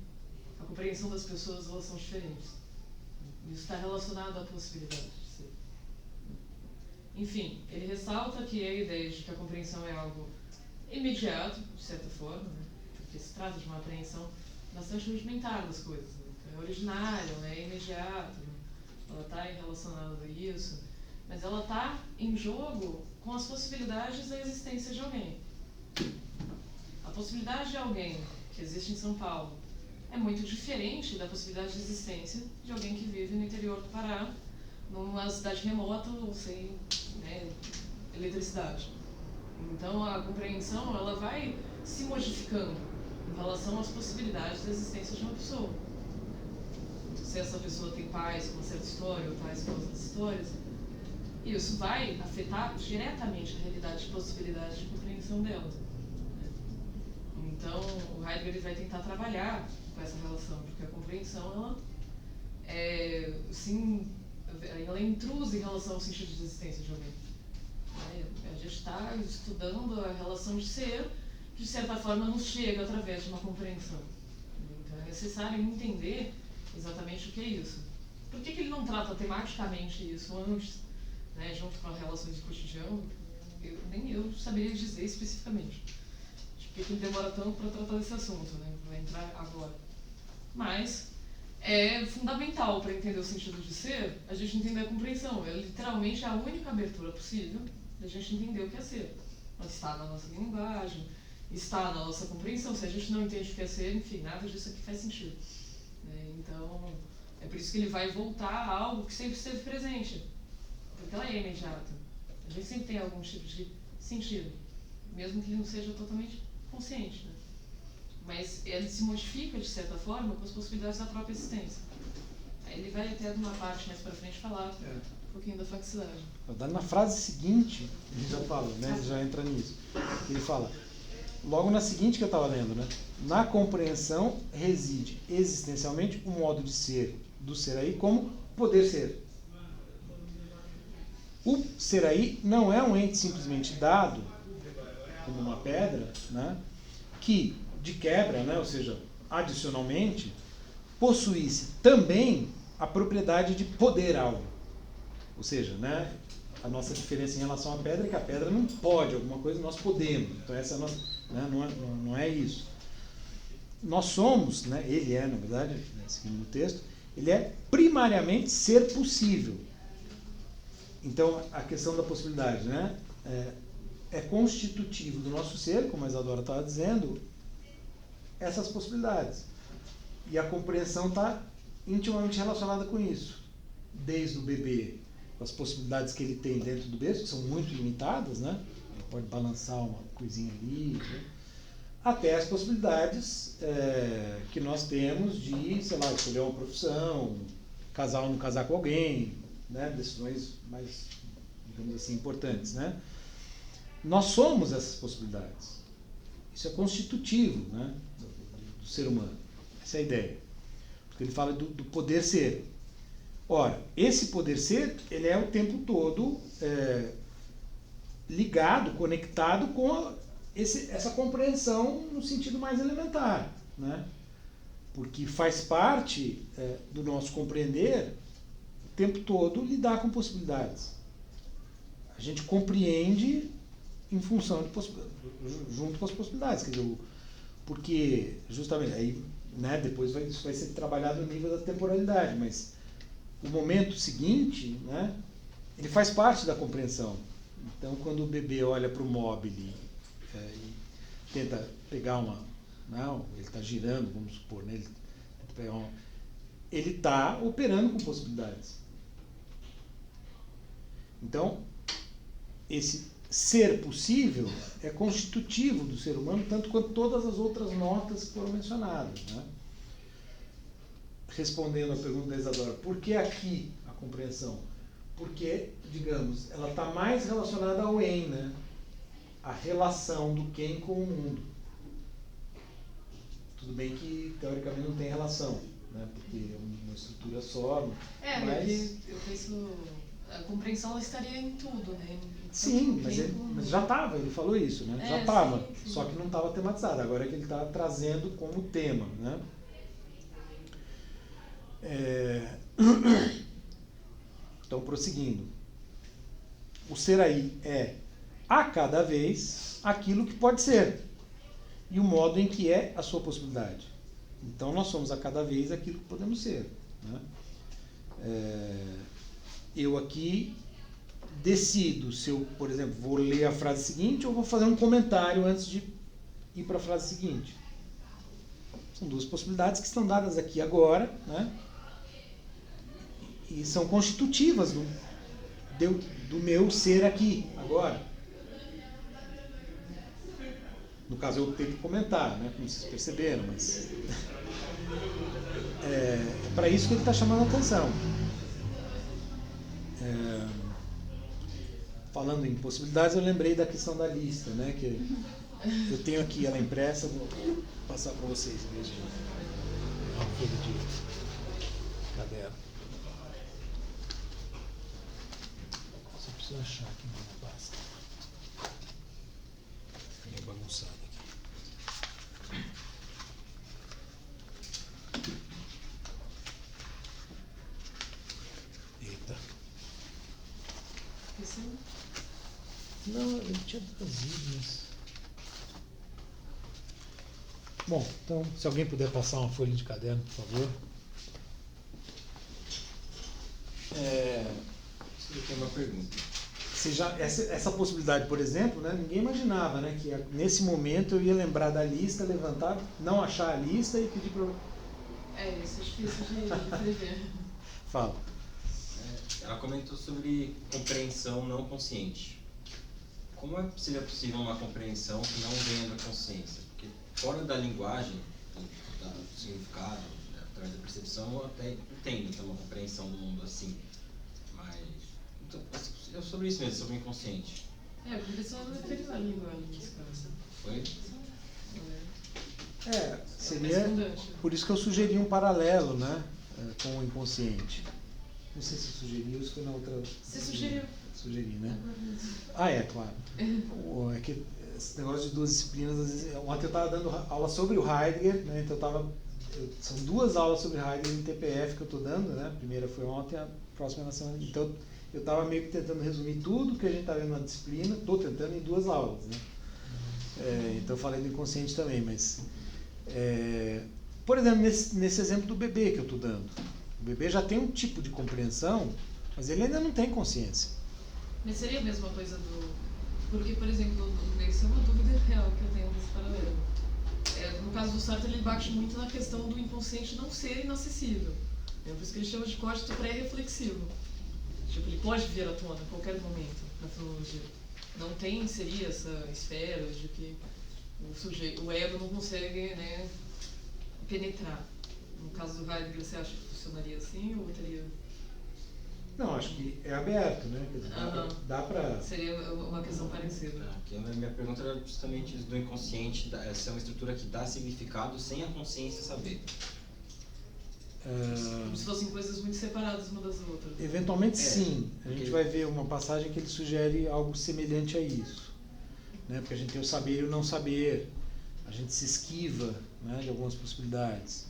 A compreensão das pessoas, elas são diferentes. Isso está relacionado à possibilidade de ser. Enfim, ele ressalta que a ideia de que a compreensão é algo imediato, de certa forma, né? Porque se trata de uma apreensão bastante rudimentar das coisas. Né? Então, é originária, né? É imediata, né? Ela está relacionada a isso, mas ela está em jogo com as possibilidades da existência de alguém. A possibilidade de alguém que existe em São Paulo é muito diferente da possibilidade de existência de alguém que vive no interior do Pará, numa cidade remota ou sem, né, eletricidade. Então a compreensão ela vai se modificando em relação às possibilidades da existência de uma pessoa. Se essa pessoa tem pais com uma certa história ou pais com outras histórias, isso vai afetar diretamente a realidade de possibilidade de compreensão dela. Então o Heidegger ele vai tentar trabalhar com essa relação, porque a compreensão ela é intrusa em relação ao sentido de existência de alguém. A gente está estudando a relação de ser, que de certa forma nos chega através de uma compreensão. Então é necessário entender exatamente o que é isso. Por que ele não trata tematicamente isso antes, né, junto com as relações de cotidiano? Nem eu saberia dizer especificamente. Por que ele demora tanto para tratar desse assunto, né? Vai entrar agora. Mas é fundamental para entender o sentido de ser a gente entender a compreensão. É literalmente a única abertura possível da gente entender o que é ser. Ela está na nossa linguagem, está na nossa compreensão. Se a gente não entende o que é ser, enfim, nada disso aqui faz sentido. Então, é por isso que ele vai voltar a algo que sempre esteve presente. Porque ela é imediata. A gente sempre tem algum tipo de sentido, mesmo que ele não seja totalmente consciente, né? Mas ele se modifica, de certa forma, com as possibilidades da própria existência. Aí ele vai até de uma parte mais para frente falar um pouquinho da faxicidade. Na frase seguinte, ele já fala, né? Ele já entra nisso. Ele fala, logo na seguinte que eu estava lendo, né? Na compreensão reside existencialmente o modo de ser do ser aí como poder ser. O ser aí não é um ente simplesmente dado, como uma pedra, né? Que, de quebra, né? Ou seja, adicionalmente, possuísse também a propriedade de poder algo. Ou seja, né? A nossa diferença em relação à pedra é que a pedra não pode alguma coisa, nós podemos. Então essa é a nossa, né? Não é isso. Nós somos, né? Ele é, na verdade, seguindo o texto, ele é primariamente ser possível. Então a questão da possibilidade, né? É constitutivo do nosso ser, como a Isadora estava dizendo, essas possibilidades. E a compreensão está intimamente relacionada com isso. Desde o bebê, com as possibilidades que ele tem dentro do berço, que são muito limitadas, né? Ele pode balançar uma coisinha ali, né? Até as possibilidades que nós temos de, sei lá, escolher uma profissão, casar ou não casar com alguém, né? Decisões mais, digamos assim, importantes, né? Nós somos essas possibilidades. isso é constitutivo, né, do ser humano. Essa é a ideia. Porque ele fala do poder ser. Ora, esse poder ser, ele é o tempo todo ligado, conectado com essa compreensão no sentido mais elementar, né? Porque faz parte do nosso compreender o tempo todo lidar com possibilidades. A gente compreende em função de junto com as possibilidades, quer dizer, porque justamente aí, né, depois isso vai ser trabalhado no nível da temporalidade, mas o momento seguinte, né, ele faz parte da compreensão. Então, quando o bebê olha para o mobile e tenta pegar não, ele está girando, vamos supor, né, ele está operando com possibilidades. Então, esse ser possível é constitutivo do ser humano, tanto quanto todas as outras notas que foram mencionadas, né? Respondendo à pergunta da Isadora, por que aqui a compreensão? Porque, digamos, ela está mais relacionada ao em, né? A relação do quem com o mundo. Tudo bem que, teoricamente, não tem relação, né? Porque é uma estrutura só, mas... Eu penso... A compreensão ela estaria em tudo, né? Sim, mas já estava, ele falou isso, né? Já estava, sim. só que não estava tematizado. Agora é que ele está trazendo como tema, né? Então, prosseguindo. O ser aí é a cada vez aquilo que pode ser e o modo em que é a sua possibilidade. Então, nós somos a cada vez aquilo que podemos ser, né? Eu aqui decido se eu, por exemplo, vou ler a frase seguinte ou vou fazer um comentário antes de ir para a frase seguinte. São duas possibilidades que estão dadas aqui agora, né? E são constitutivas do meu ser aqui, agora. No caso, eu tenho que comentar, né? Como vocês perceberam, mas... É para isso que ele está chamando a atenção. Falando em possibilidades, eu lembrei da questão da lista, né? Que eu tenho aqui ela impressa, vou passar para vocês em vez de uma folha de caderno. Só preciso achar aqui uma pasta. Meio bagunçado aqui. Eita. Não, eu tinha trazido, mas... Bom, então, se alguém puder passar uma folha de caderno, por favor. Eu tenho uma pergunta. Essa possibilidade, por exemplo, né, ninguém imaginava, né, que nesse momento eu ia lembrar da lista, levantar, não achar a lista e pedir para... Isso é difícil de prever. Fala. Ela comentou sobre compreensão não consciente. Como seria possível uma compreensão que não venha da consciência? Porque fora da linguagem, do significado, né, através da percepção, eu até entendo que é uma compreensão do mundo assim. Mas então, é sobre isso mesmo, sobre o inconsciente. A compreensão é materializar a linguagem nesse caso. Foi? Seria... Por isso que eu sugeri um paralelo, né, com o inconsciente. Não sei se eu sugeri ou se foi na outra... Você sugeriu. Sugeri, né? Claro. É que esse negócio de duas disciplinas, às vezes, ontem eu estava dando aula sobre o Heidegger, né? Então são duas aulas sobre Heidegger em TPF que eu estou dando, né? A primeira foi ontem, a próxima na semana. Então eu estava meio que tentando resumir tudo que a gente está vendo na disciplina, estou tentando em duas aulas, né? Então eu falei do inconsciente também, mas... por exemplo, nesse exemplo do bebê que eu estou dando. O bebê já tem um tipo de compreensão, mas ele ainda não tem consciência. Mas seria a mesma coisa Porque, por exemplo, isso é uma dúvida real que eu tenho nesse paralelo. No caso do Sartre, ele bate muito na questão do inconsciente não ser inacessível. É por isso que ele chama de código pré-reflexivo. Tipo, ele pode vir à tona a qualquer momento na filologia. Não seria essa esfera de que o ego não consegue, né, penetrar. No caso do Heidegger, você acha que funcionaria assim ou teria... Não, acho que é aberto, né? Quer dizer, dá pra... Seria uma questão parecida. Aqui a minha pergunta era justamente isso do inconsciente, essa é uma estrutura que dá significado sem a consciência saber. Como se fossem coisas muito separadas uma das outras. Eventualmente sim. A gente porque- vai ver uma passagem que ele sugere algo semelhante a isso. Né? Porque a gente tem o saber e o não saber. A gente se esquiva, né, de algumas possibilidades.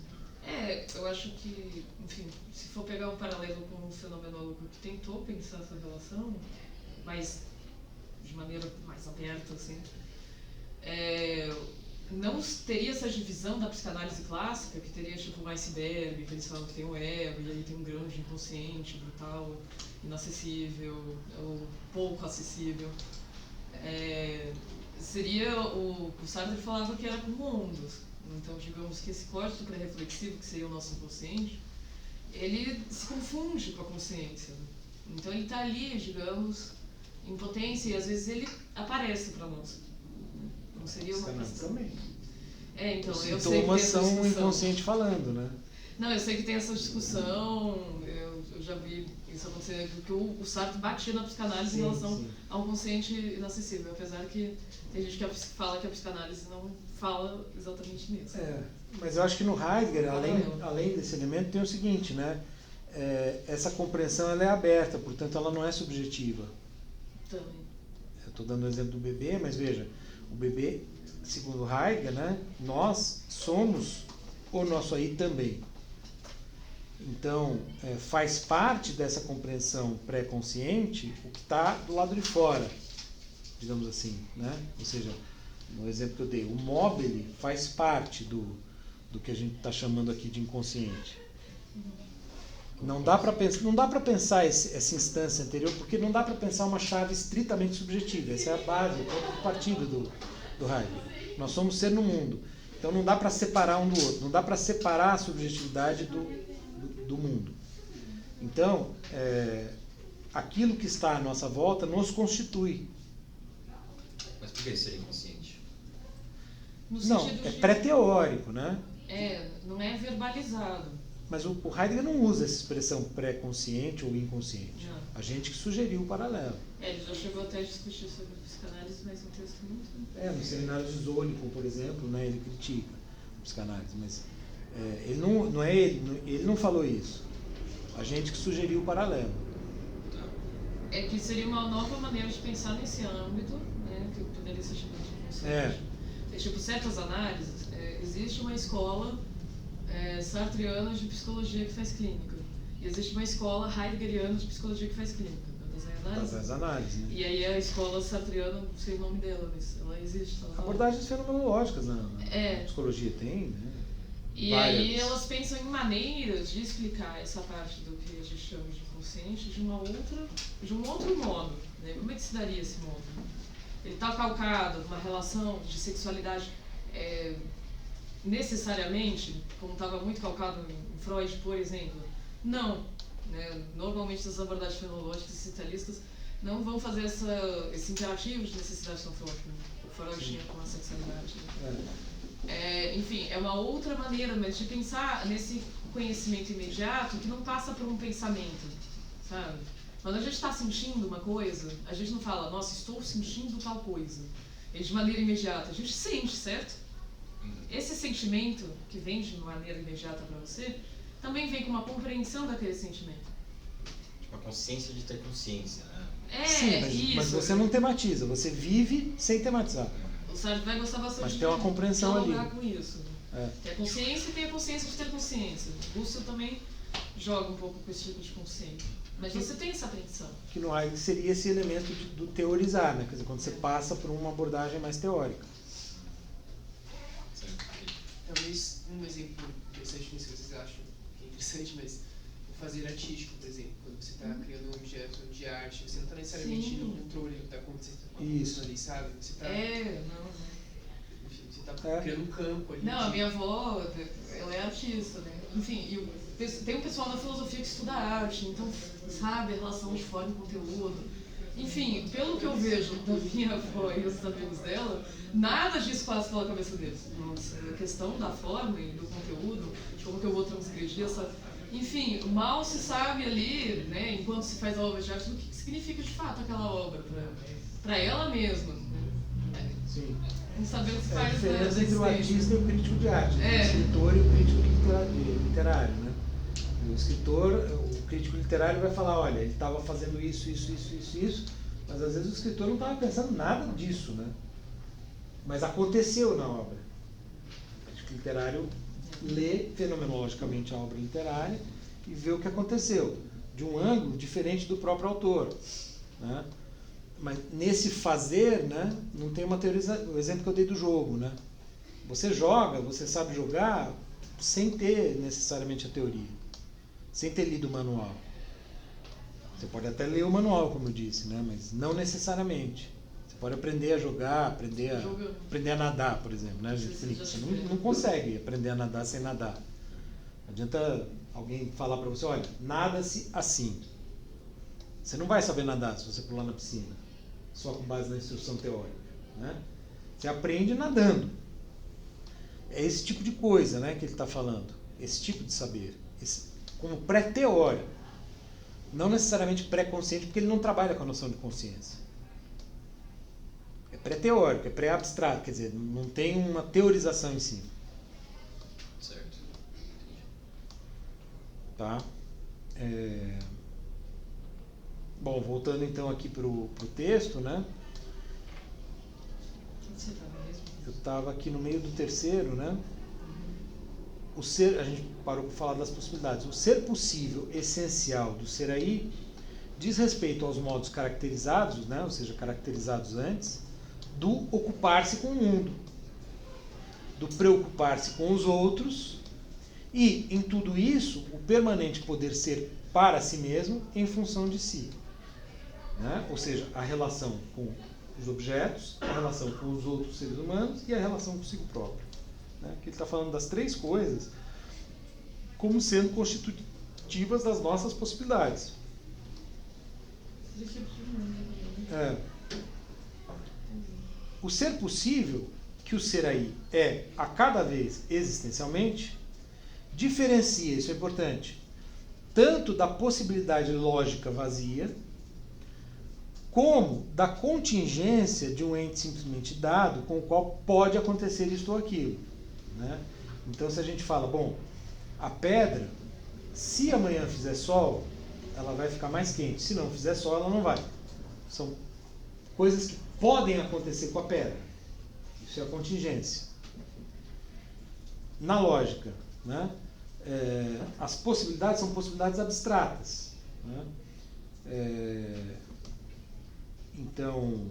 Eu acho que, enfim, se for pegar um paralelo com um fenomenólogo que tentou pensar essa relação, mas de maneira mais aberta, assim, não teria essa divisão da psicanálise clássica, que teria tipo um iceberg, que eles falam que tem o ego, e aí tem um grande inconsciente, brutal, inacessível, ou pouco acessível. Seria o Sartre falava que era como ondas. Então, digamos que esse corte pré-reflexivo, que seria o nosso inconsciente, ele se confunde com a consciência. Então, ele está ali, digamos, em potência, e às vezes ele aparece para nós. Não seria uma questão. Também. Então, Os eu sei que tem sintomas essa são o discussão. inconsciente falando, né? Não, eu sei que tem essa discussão, eu já vi isso acontecer, porque o Sartre batia na psicanálise em relação ao consciente inacessível, apesar que tem gente que fala que a psicanálise não fala exatamente nisso. Mas eu acho que no Heidegger, além desse elemento, tem o seguinte, né? Essa compreensão ela é aberta, portanto ela não é subjetiva. Também. Eu estou dando o exemplo do bebê, mas veja, o bebê, segundo Heidegger, né, nós somos o nosso aí também. Então, faz parte dessa compreensão pré-consciente o que está do lado de fora, digamos assim, né? Ou seja, no exemplo que eu dei, o mobile faz parte do que a gente está chamando aqui de inconsciente. Não dá para pensar essa instância anterior, porque não dá para pensar uma chave estritamente subjetiva. Essa é a base, o ponto de partida do Heidegger. Nós somos ser no mundo. Então não dá para separar um do outro, não dá para separar a subjetividade do mundo. Então, aquilo que está à nossa volta nos constitui. Mas por que seria inconsciente? No Não, sentido é de- pré-teórico, né? não é verbalizado. Mas o Heidegger não usa essa expressão pré-consciente ou inconsciente. Não. A gente que sugeriu o paralelo. Ele já chegou até a discutir sobre psicanálise, mas um texto muito... No seminário de Zônico, por exemplo, né, ele critica a psicanálise, mas ele não falou isso. A gente que sugeriu o paralelo. É que seria uma nova maneira de pensar nesse âmbito, né, que poderia ser chamado de consciente. Tipo, certas análises, existe uma escola sartreana de psicologia que faz clínica. E existe uma escola heideggeriana de psicologia que faz clínica. Das análises, né? E aí a escola sartreana, não sei o nome dela, mas ela existe. Abordagens fenomenológicas na psicologia tem, né? E Várias. aí elas pensam em maneiras de explicar essa parte do que a gente chama de inconsciente de um outro modo. Né? Como é que se daria esse modo? Ele está calcado numa relação de sexualidade necessariamente, como estava muito calcado em Freud, por exemplo? Não. Né? Normalmente as abordagens fenomenológicas e cientalistas não vão fazer esse imperativo de necessidade tão forte. Né? O Freud tinha com a sexualidade. Né? Enfim, é uma outra maneira, mas de pensar nesse conhecimento imediato que não passa por um pensamento, sabe? Quando a gente está sentindo uma coisa, a gente não fala, nossa, estou sentindo tal coisa. É de maneira imediata. A gente sente, certo? Esse sentimento que vem de maneira imediata para você, também vem com uma compreensão daquele sentimento. Tipo, a consciência de ter consciência, né? Sim, mas você não tematiza, você vive sem tematizar. O Sartre vai gostar bastante Mas tem uma compreensão ali. com isso. Tem a consciência e tem a consciência de ter consciência. O Husserl também joga um pouco com esse tipo de consciência. Mas você tem essa apreensão. Que no Heidegger seria esse elemento do teorizar, né? Quer dizer, quando você passa por uma abordagem mais teórica. Talvez um exemplo interessante nisso que vocês acham que é interessante, mas o fazer artístico, por exemplo, quando você está criando um objeto de arte, você não está necessariamente no controle da acontecendo ali, sabe? Você está enfim, você está criando um campo ali. Não, a minha avó, ela é artista, né? Enfim, tem um pessoal da filosofia que estuda arte, então sabe a relação de forma e conteúdo. Enfim, pelo que eu vejo da minha avó e os amigos dela, nada disso passa pela cabeça deles. Nossa, a questão da forma e do conteúdo, de como que eu vou transgredir Enfim, mal se sabe ali, né, enquanto se faz a obra de arte, o que significa de fato aquela obra para ela mesma. Né? Sim. Não saber o que É a faz diferença entre o existência. artista e o crítico de arte, É. o escritor e o crítico literário, né? O escritor, o crítico literário vai falar, olha, ele estava fazendo isso, mas às vezes o escritor não estava pensando nada disso, né? Mas aconteceu na obra. O crítico literário lê fenomenologicamente a obra literária e vê o que aconteceu, de um ângulo diferente do próprio autor, né? Mas nesse fazer, né, não tem uma teorização. O exemplo que eu dei do jogo, né? Você joga, você sabe jogar sem ter necessariamente a teoria, sem ter lido o manual. Você pode até ler o manual, como eu disse, né, mas não necessariamente. Você pode aprender a jogar, aprender a nadar, por exemplo, né? Você não consegue aprender a nadar sem nadar. Não adianta alguém falar para você, olha, nada-se assim. Você não vai saber nadar se você pular na piscina, só com base na instrução teórica, né? Você aprende nadando. É esse tipo de coisa, né, que ele está falando. Esse tipo de saber. Como pré-teórico. Não necessariamente pré-consciente, porque ele não trabalha com a noção de consciência. É pré-teórico, é pré-abstrato, quer dizer, não tem uma teorização em cima. Certo. Tá? Bom, voltando então aqui para o texto, né? Onde você estava mesmo? Eu estava aqui no meio do terceiro, né? O ser, a gente parou para falar das possibilidades. O ser possível essencial do ser aí diz respeito aos modos caracterizados, né? Ou seja, caracterizados antes, do ocupar-se com o mundo, do preocupar-se com os outros e, em tudo isso, o permanente poder ser para si mesmo em função de si. Né? Ou seja, a relação com os objetos, a relação com os outros seres humanos e a relação consigo próprio. Né? Que ele está falando das três coisas como sendo constitutivas das nossas possibilidades. O ser possível, que o ser aí é a cada vez existencialmente, diferencia, isso é importante, tanto da possibilidade lógica vazia, como da contingência de um ente simplesmente dado com o qual pode acontecer isto ou aquilo. Né? Então, se a gente fala, bom, a pedra, se amanhã fizer sol, ela vai ficar mais quente. Se não fizer sol, ela não vai. São coisas que podem acontecer com a pedra. Isso é a contingência. Na lógica, né? As possibilidades são possibilidades abstratas. Né? Então,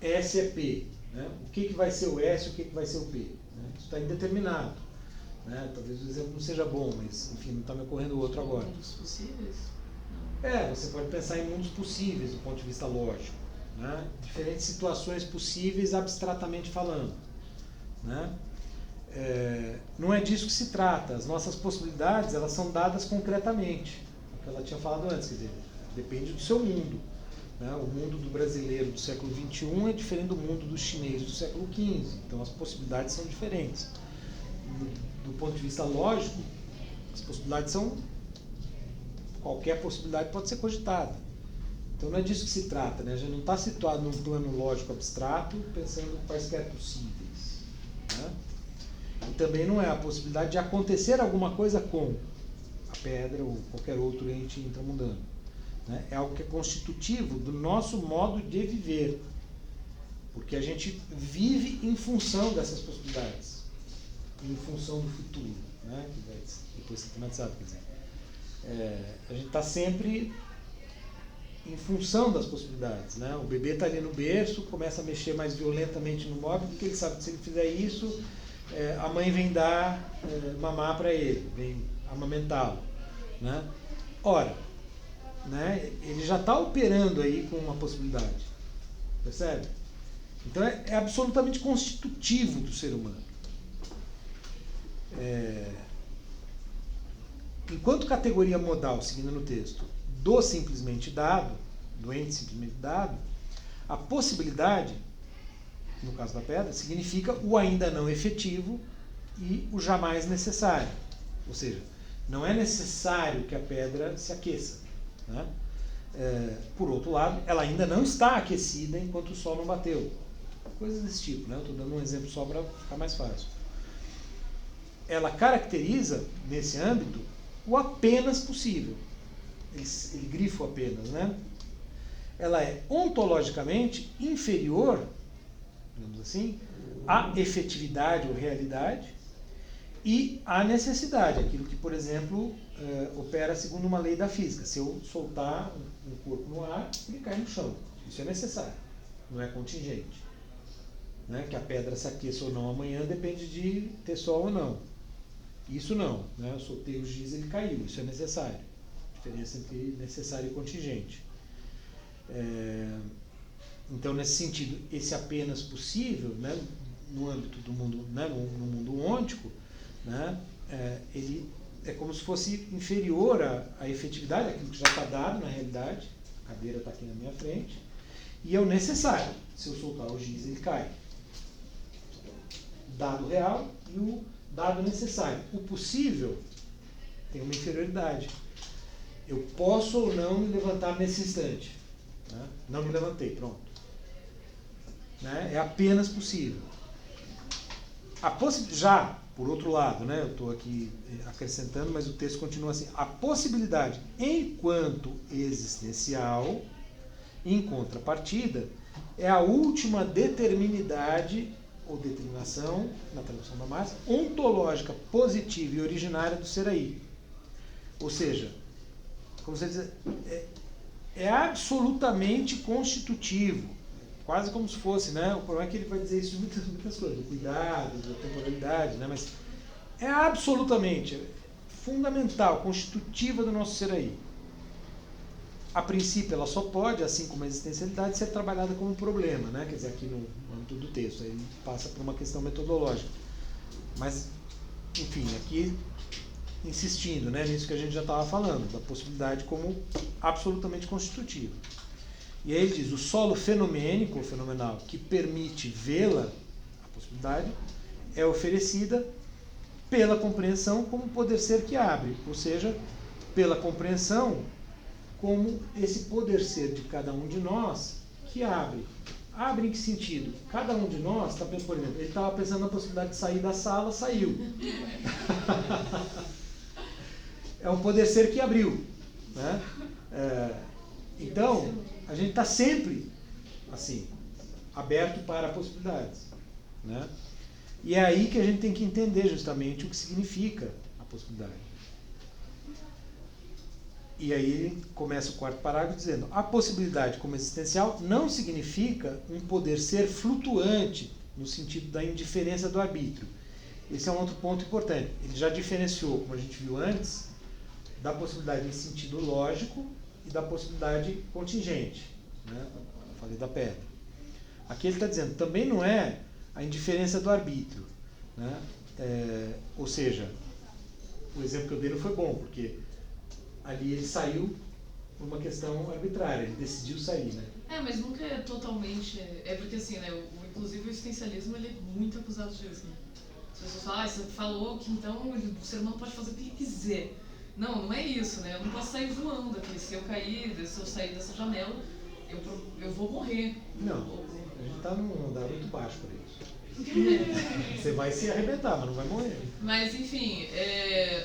S é P. Né? O que vai ser o S e o que vai ser o P? Né? Isso está indeterminado. Né? Talvez o exemplo não seja bom, mas enfim, não está me ocorrendo outro agora. Mundos possíveis? Você pode pensar em mundos possíveis do ponto de vista lógico. Né? Diferentes situações possíveis abstratamente falando. Né? Não é disso que se trata. As nossas possibilidades, elas são dadas concretamente. O que ela tinha falado antes, quer dizer, depende do seu mundo. Né? O mundo do brasileiro do século XXI é diferente do mundo do chinês do século XV. Então as possibilidades são diferentes. Do ponto de vista lógico, as possibilidades são... Qualquer possibilidade pode ser cogitada. Então não é disso que se trata. Né? A gente não está situado num plano lógico abstrato pensando em quaisquer possíveis. Né? E também não é a possibilidade de acontecer alguma coisa com a pedra ou qualquer outro ente intramundano. Né? É algo que é constitutivo do nosso modo de viver. Porque a gente vive em função dessas possibilidades. Em função do futuro. Né? Que vai depois ser tematizado, quer dizer. A gente está sempre em função das possibilidades. Né? O bebê está ali no berço, começa a mexer mais violentamente no móvel, porque ele sabe que se ele fizer isso, a mãe vem dar mamar para ele, vem amamentá-lo. Né? Ora, né, ele já está operando aí com uma possibilidade. Percebe? Então é absolutamente constitutivo do ser humano. Enquanto categoria modal, seguindo no texto, do simplesmente dado, do ente simplesmente dado, a possibilidade, no caso da pedra, significa o ainda não efetivo e o jamais necessário. Ou seja, não é necessário que a pedra se aqueça, né? Por outro lado, ela ainda não está aquecida enquanto o sol não bateu. Coisas desse tipo, né? Eu estou dando um exemplo só para ficar mais fácil. Ela caracteriza, nesse âmbito, o apenas possível. Ele grifa o apenas, né? Ela é ontologicamente inferior, digamos assim, à efetividade ou realidade e à necessidade, aquilo que, por exemplo, opera segundo uma lei da física. Se eu soltar um corpo no ar, ele cai no chão. Isso é necessário, não é contingente. Né? Que a pedra se aqueça ou não amanhã depende de ter sol ou não. Isso não. Né? Eu soltei o giz e ele caiu. Isso é necessário. Diferença entre necessário e contingente. Então, nesse sentido, esse apenas possível, né, no âmbito do mundo, né, no mundo ôntico, né, ele é como se fosse inferior à efetividade, aquilo que já está dado na realidade. A cadeira está aqui na minha frente. E é o necessário. Se eu soltar o giz, ele cai. Dado real e o dado necessário. O possível tem uma inferioridade. Eu posso ou não me levantar nesse instante. Né? Não me levantei, pronto. Né? É apenas possível. Já, por outro lado, né, eu estou aqui acrescentando, mas o texto continua assim. A possibilidade, enquanto existencial, em contrapartida, é a última determinidade ou determinação, na tradução da Marx, ontológica, positiva e originária do ser aí. Ou seja, como você diz, é absolutamente constitutivo, quase como se fosse, né? O problema é que ele vai dizer isso de muitas coisas, do cuidado, da temporalidade, né? Mas é absolutamente fundamental, constitutiva do nosso ser aí. A princípio, ela só pode, assim como a existencialidade, ser trabalhada como um problema, né? Quer dizer, aqui no âmbito do texto, aí passa por uma questão metodológica. Mas, enfim, aqui insistindo, né, nisso que a gente já estava falando, da possibilidade como absolutamente constitutiva. E aí ele diz, o solo fenomênico ou fenomenal que permite vê-la, a possibilidade, é oferecida pela compreensão como poder ser que abre, ou seja, pela compreensão como esse poder ser de cada um de nós que abre. Abre em que sentido? Cada um de nós, por exemplo, ele estava pensando na possibilidade de sair da sala, saiu. É um poder ser que abriu. Né? Então, a gente está sempre assim, aberto para possibilidades. Né? E é aí que a gente tem que entender justamente o que significa a possibilidade. E aí começa o quarto parágrafo dizendo: a possibilidade como existencial não significa um poder ser flutuante no sentido da indiferença do arbítrio. Esse é um outro ponto importante. Ele já diferenciou, como a gente viu antes, da possibilidade em sentido lógico e da possibilidade contingente. Né? Eu falei da pedra. Aqui ele está dizendo, também não é a indiferença do arbítrio. Né? Ou seja, o exemplo que eu dei não foi bom, porque ali ele saiu por uma questão arbitrária, ele decidiu sair, né? Mas nunca é totalmente... É porque assim, né, inclusive o existencialismo ele é muito acusado disso, né? As pessoas falam, você falou que então o ser humano pode fazer o que ele quiser. Não, não é isso, né? Eu não posso sair voando aqui. Se eu cair, se eu sair dessa janela, eu vou morrer. Não, a gente está num andar muito baixo para isso. Você vai se arrebentar, mas não vai morrer. Mas, enfim,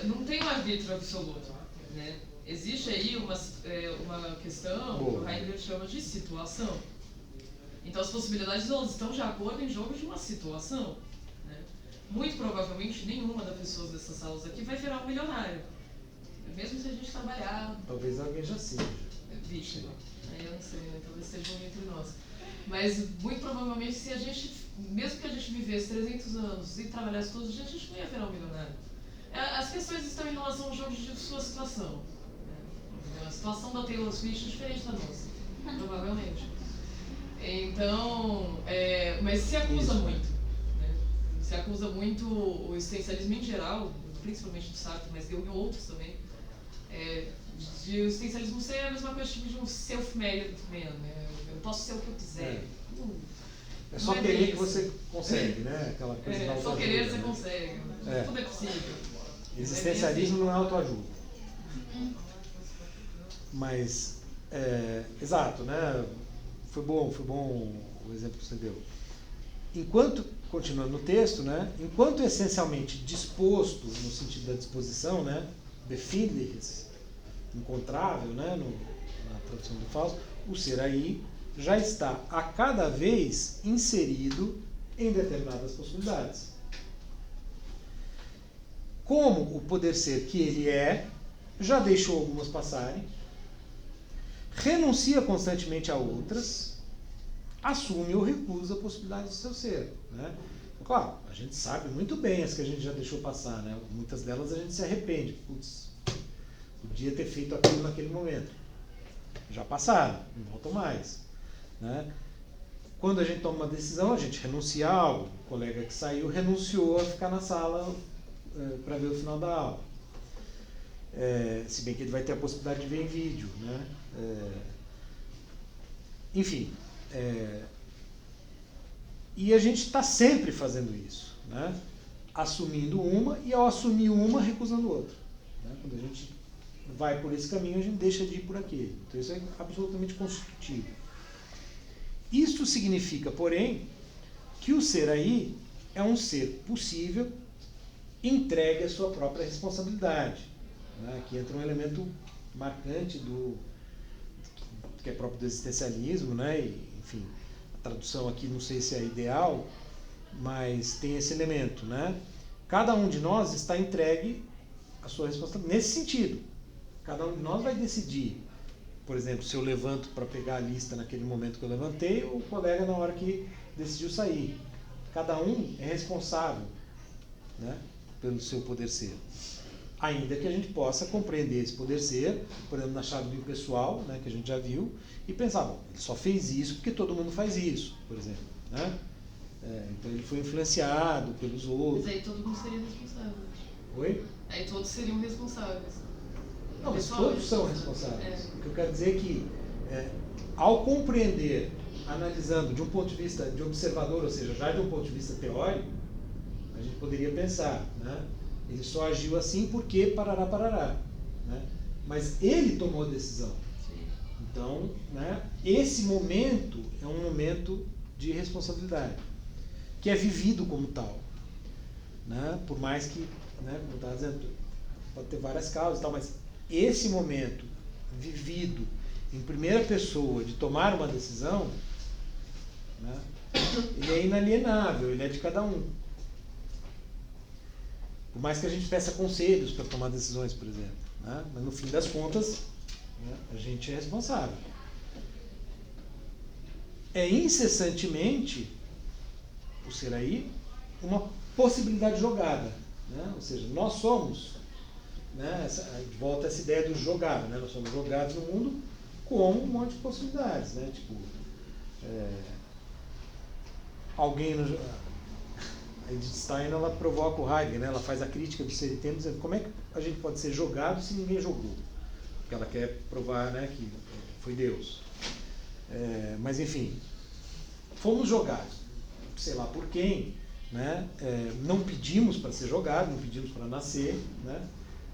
não tem um arbítrio absoluto, né? Existe aí uma questão que o Heidegger chama de situação. Então, as possibilidades elas estão de acordo em jogo de uma situação. Né? Muito provavelmente, nenhuma das pessoas dessas salas aqui vai virar um milionário. Mesmo se a gente trabalhar... Talvez alguém já seja. Vixe, eu não sei, né? Talvez seja um entre nós. Mas, muito provavelmente, se a gente, mesmo que a gente vivesse 300 anos e trabalhasse todos os dias, a gente não ia virar um milionário. As questões estão em relação ao jogo de sua situação. A situação da Taylor Swift é diferente da nossa, provavelmente. Então, mas se acusa muito. Né? Se acusa muito o existencialismo em geral, principalmente do Sartre, mas em outros também, de o existencialismo ser a mesma coisa tipo de um self-made man, né? Eu posso ser o que eu quiser. É só querer que você consegue, né? Aquela coisa da só querer você consegue. Tudo é possível. Existencialismo não é autoajuda. Mas, exato, né? Foi bom o exemplo que você deu. Enquanto, continuando no texto, né? Enquanto essencialmente disposto, no sentido da disposição, né? Befindliches, encontrável, né? Na tradução do Fausto, o ser aí já está a cada vez inserido em determinadas possibilidades. Como o poder ser que ele é, já deixou algumas passarem, renuncia constantemente a outras, assume ou recusa a possibilidade do seu ser. Né? Claro, a gente sabe muito bem as que a gente já deixou passar, né? Muitas delas a gente se arrepende. Putz, podia ter feito aquilo naquele momento. Já passaram, não voltam mais. Né? Quando a gente toma uma decisão, a gente renuncia a algo. O colega que saiu renunciou a ficar na sala para ver o final da aula. Se bem que ele vai ter a possibilidade de ver em vídeo. Né? Enfim. E a gente está sempre fazendo isso. Né? Assumindo uma e ao assumir uma, recusando outra. Né? Quando a gente vai por esse caminho, a gente deixa de ir por aquele. Então isso é absolutamente constitutivo. Isto significa, porém, que o ser aí é um ser possível, entregue à sua própria responsabilidade. Né? Aqui entra um elemento marcante que é próprio do existencialismo, né? E, enfim, a tradução aqui não sei se é ideal, mas tem esse elemento. Né? Cada um de nós está entregue à sua responsabilidade. Nesse sentido, cada um de nós vai decidir. Por exemplo, se eu levanto para pegar a lista naquele momento que eu levantei, ou o colega na hora que decidiu sair. Cada um é responsável, né, pelo seu poder ser. Ainda que a gente possa compreender esse poder ser, por exemplo, na chave do impessoal, né, que a gente já viu, e pensar, bom, ele só fez isso porque todo mundo faz isso, por exemplo. Né? Então ele foi influenciado pelos outros. Mas aí todo mundo seria responsável. Oi? Aí todos seriam responsáveis. Não, mas todos são responsáveis. O que eu quero dizer é que, ao compreender, analisando de um ponto de vista de observador, ou seja, já de um ponto de vista teórico, a gente poderia pensar, né? Ele só agiu assim porque parará. Né? Mas ele tomou a decisão. Sim. Então, né, esse momento é um momento de responsabilidade, que é vivido como tal. Né? Por mais que, né, como eu estava dizendo, pode ter várias causas e tal, mas esse momento vivido em primeira pessoa de tomar uma decisão, né, ele é inalienável, ele é de cada um. Por mais que a gente peça conselhos para tomar decisões, por exemplo. Né, mas no fim das contas, né, a gente é responsável. É incessantemente, o ser aí, uma possibilidade jogada. Né? Ou seja, nós somos, né, volta essa ideia do jogado, né? Nós somos jogados no mundo com um monte de possibilidades. Né? Tipo, alguém... A Edith Stein, ela provoca o Heidegger, né? Ela faz a crítica do ser e tempo, dizendo como é que a gente pode ser jogado se ninguém jogou. Porque ela quer provar, né, que foi Deus. Mas, enfim, fomos jogados. Sei lá por quem, né? Não pedimos para ser jogados, não pedimos para nascer, né?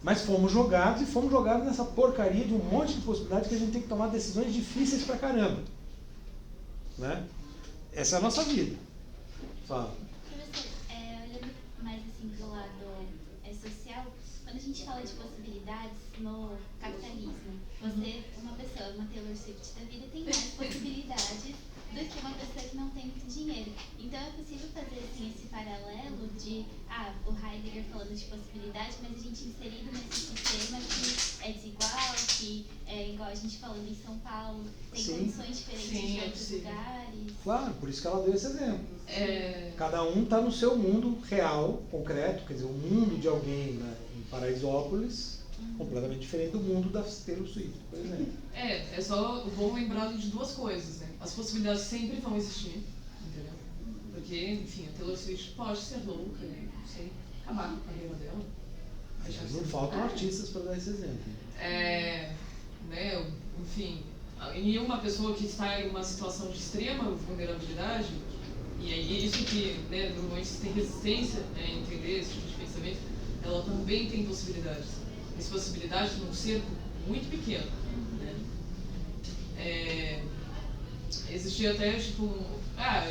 Mas fomos jogados, e fomos jogados nessa porcaria de um monte de possibilidades que a gente tem que tomar decisões difíceis pra caramba. Né? Essa é a nossa vida. Fala. Olhando mais assim do lado social, quando a gente fala de possibilidades no capitalismo, você, uma pessoa, uma Taylor Swift da vida, tem mais possibilidades do que uma pessoa que não tem muito dinheiro. Então é possível fazer assim, esse paralelo de o Heidegger falando de possibilidade, mas a gente inserido nesse sistema que é desigual, que é igual a gente falando em São Paulo, tem condições diferentes de outros lugares. Claro, por isso que ela deu esse exemplo. Cada um está no seu mundo real, concreto, quer dizer, o mundo de alguém, né, em Paraisópolis, completamente diferente do mundo da Taylor Swift, por exemplo. É só bom lembrar de duas coisas, né? As possibilidades sempre vão existir, entendeu? Porque, enfim, a Taylor Swift pode ser louca, não sei, acabar com a carreira dela. Mas não faltam artistas para dar esse exemplo. Né, enfim, e uma pessoa que está em uma situação de extrema vulnerabilidade, e é isso que, né, normalmente tem resistência, né, em entender esse tipo de pensamento, ela também tem possibilidades. As possibilidades num cerco muito pequeno, né? Existia até, tipo,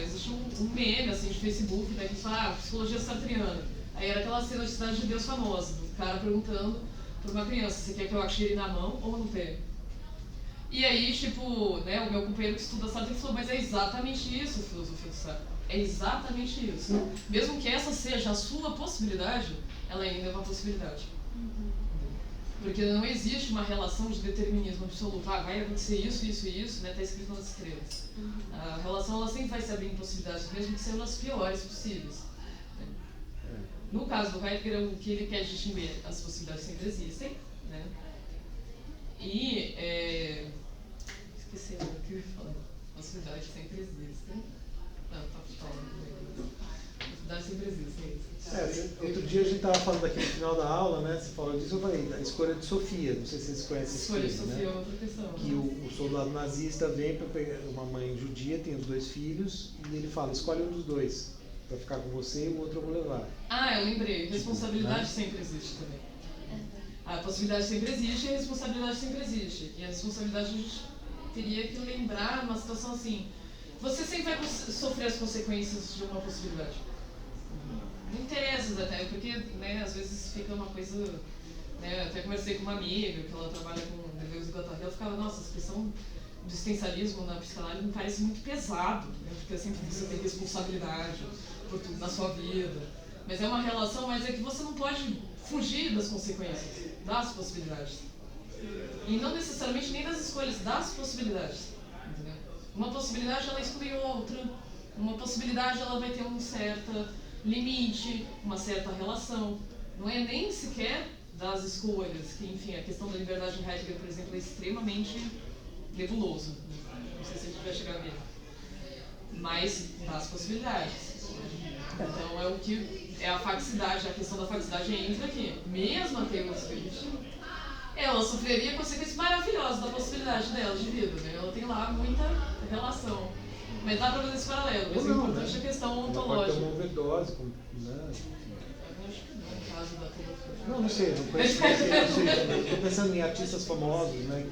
existe um meme, assim, de Facebook, né, que fala, psicologia sartriana. Aí era aquela cena de Cidade de Deus famosa, do cara perguntando para uma criança, você quer que eu atire na mão ou no pé? E aí, tipo, né, o meu companheiro que estuda Sartre falou, mas é exatamente isso a filosofia do Sartre. É exatamente isso. Mesmo que essa seja a sua possibilidade, ela ainda é uma possibilidade. Porque não existe uma relação de determinismo absoluto. Vai acontecer isso, isso e isso, né? Está escrito nas estrelas. A relação ela sempre vai se abrir em possibilidades, mesmo que sejam as piores possíveis. No caso do Heidegger, o que ele quer distinguir, as possibilidades sempre existem, né? E esqueci o que eu ia falar. Possibilidades sempre existem. Não, tá falando. Possibilidades sempre existem. Outro dia a gente estava falando aqui no final da aula, né? Você falou disso, eu falei, a escolha de Sofia, não sei se vocês conhecem esse Escolha de filme, Sofia né? é outra questão. Que o soldado nazista vem para pegar uma mãe judia, tem os 2 filhos, e ele fala, escolhe um dos 2, para ficar com você e o outro eu vou levar. Eu lembrei, responsabilidade sempre existe também. A possibilidade sempre existe e a responsabilidade sempre existe. E a responsabilidade a gente teria que lembrar numa situação assim, você sempre vai sofrer as consequências de uma possibilidade. Não interessa até, porque, né, às vezes fica uma coisa, né, até conversei com uma amiga, que ela trabalha com Deleuze e Guattari, ela ficava, nossa, a questão do existencialismo na psicanálise me parece muito pesado, né, porque sempre você tem responsabilidade por tudo na sua vida, mas é uma relação, mas é que você não pode fugir das consequências, das possibilidades, e não necessariamente nem das escolhas, das possibilidades, entendeu? Uma possibilidade ela exclui outra, uma possibilidade ela vai ter um certo limite, uma certa relação. Não é nem sequer das escolhas, que, enfim, a questão da liberdade de Heidegger, por exemplo, é extremamente nebuloso. Não sei se a gente vai chegar a ver. Mas das possibilidades. Então é o que é a faxicidade, a questão da faxicidade entra aqui. Mesmo a Taylor Swift, ela sofreria consequências maravilhosas da possibilidade dela de vida, né? Ela tem lá muita relação. Mas dá para fazer esse paralelo, mas o importante é a questão ontológica. Pode ter uma overdose, né? Eu acho que não, no caso da Taylor Swift. Não sei, não conheço. Estou pensando em artistas famosos, né?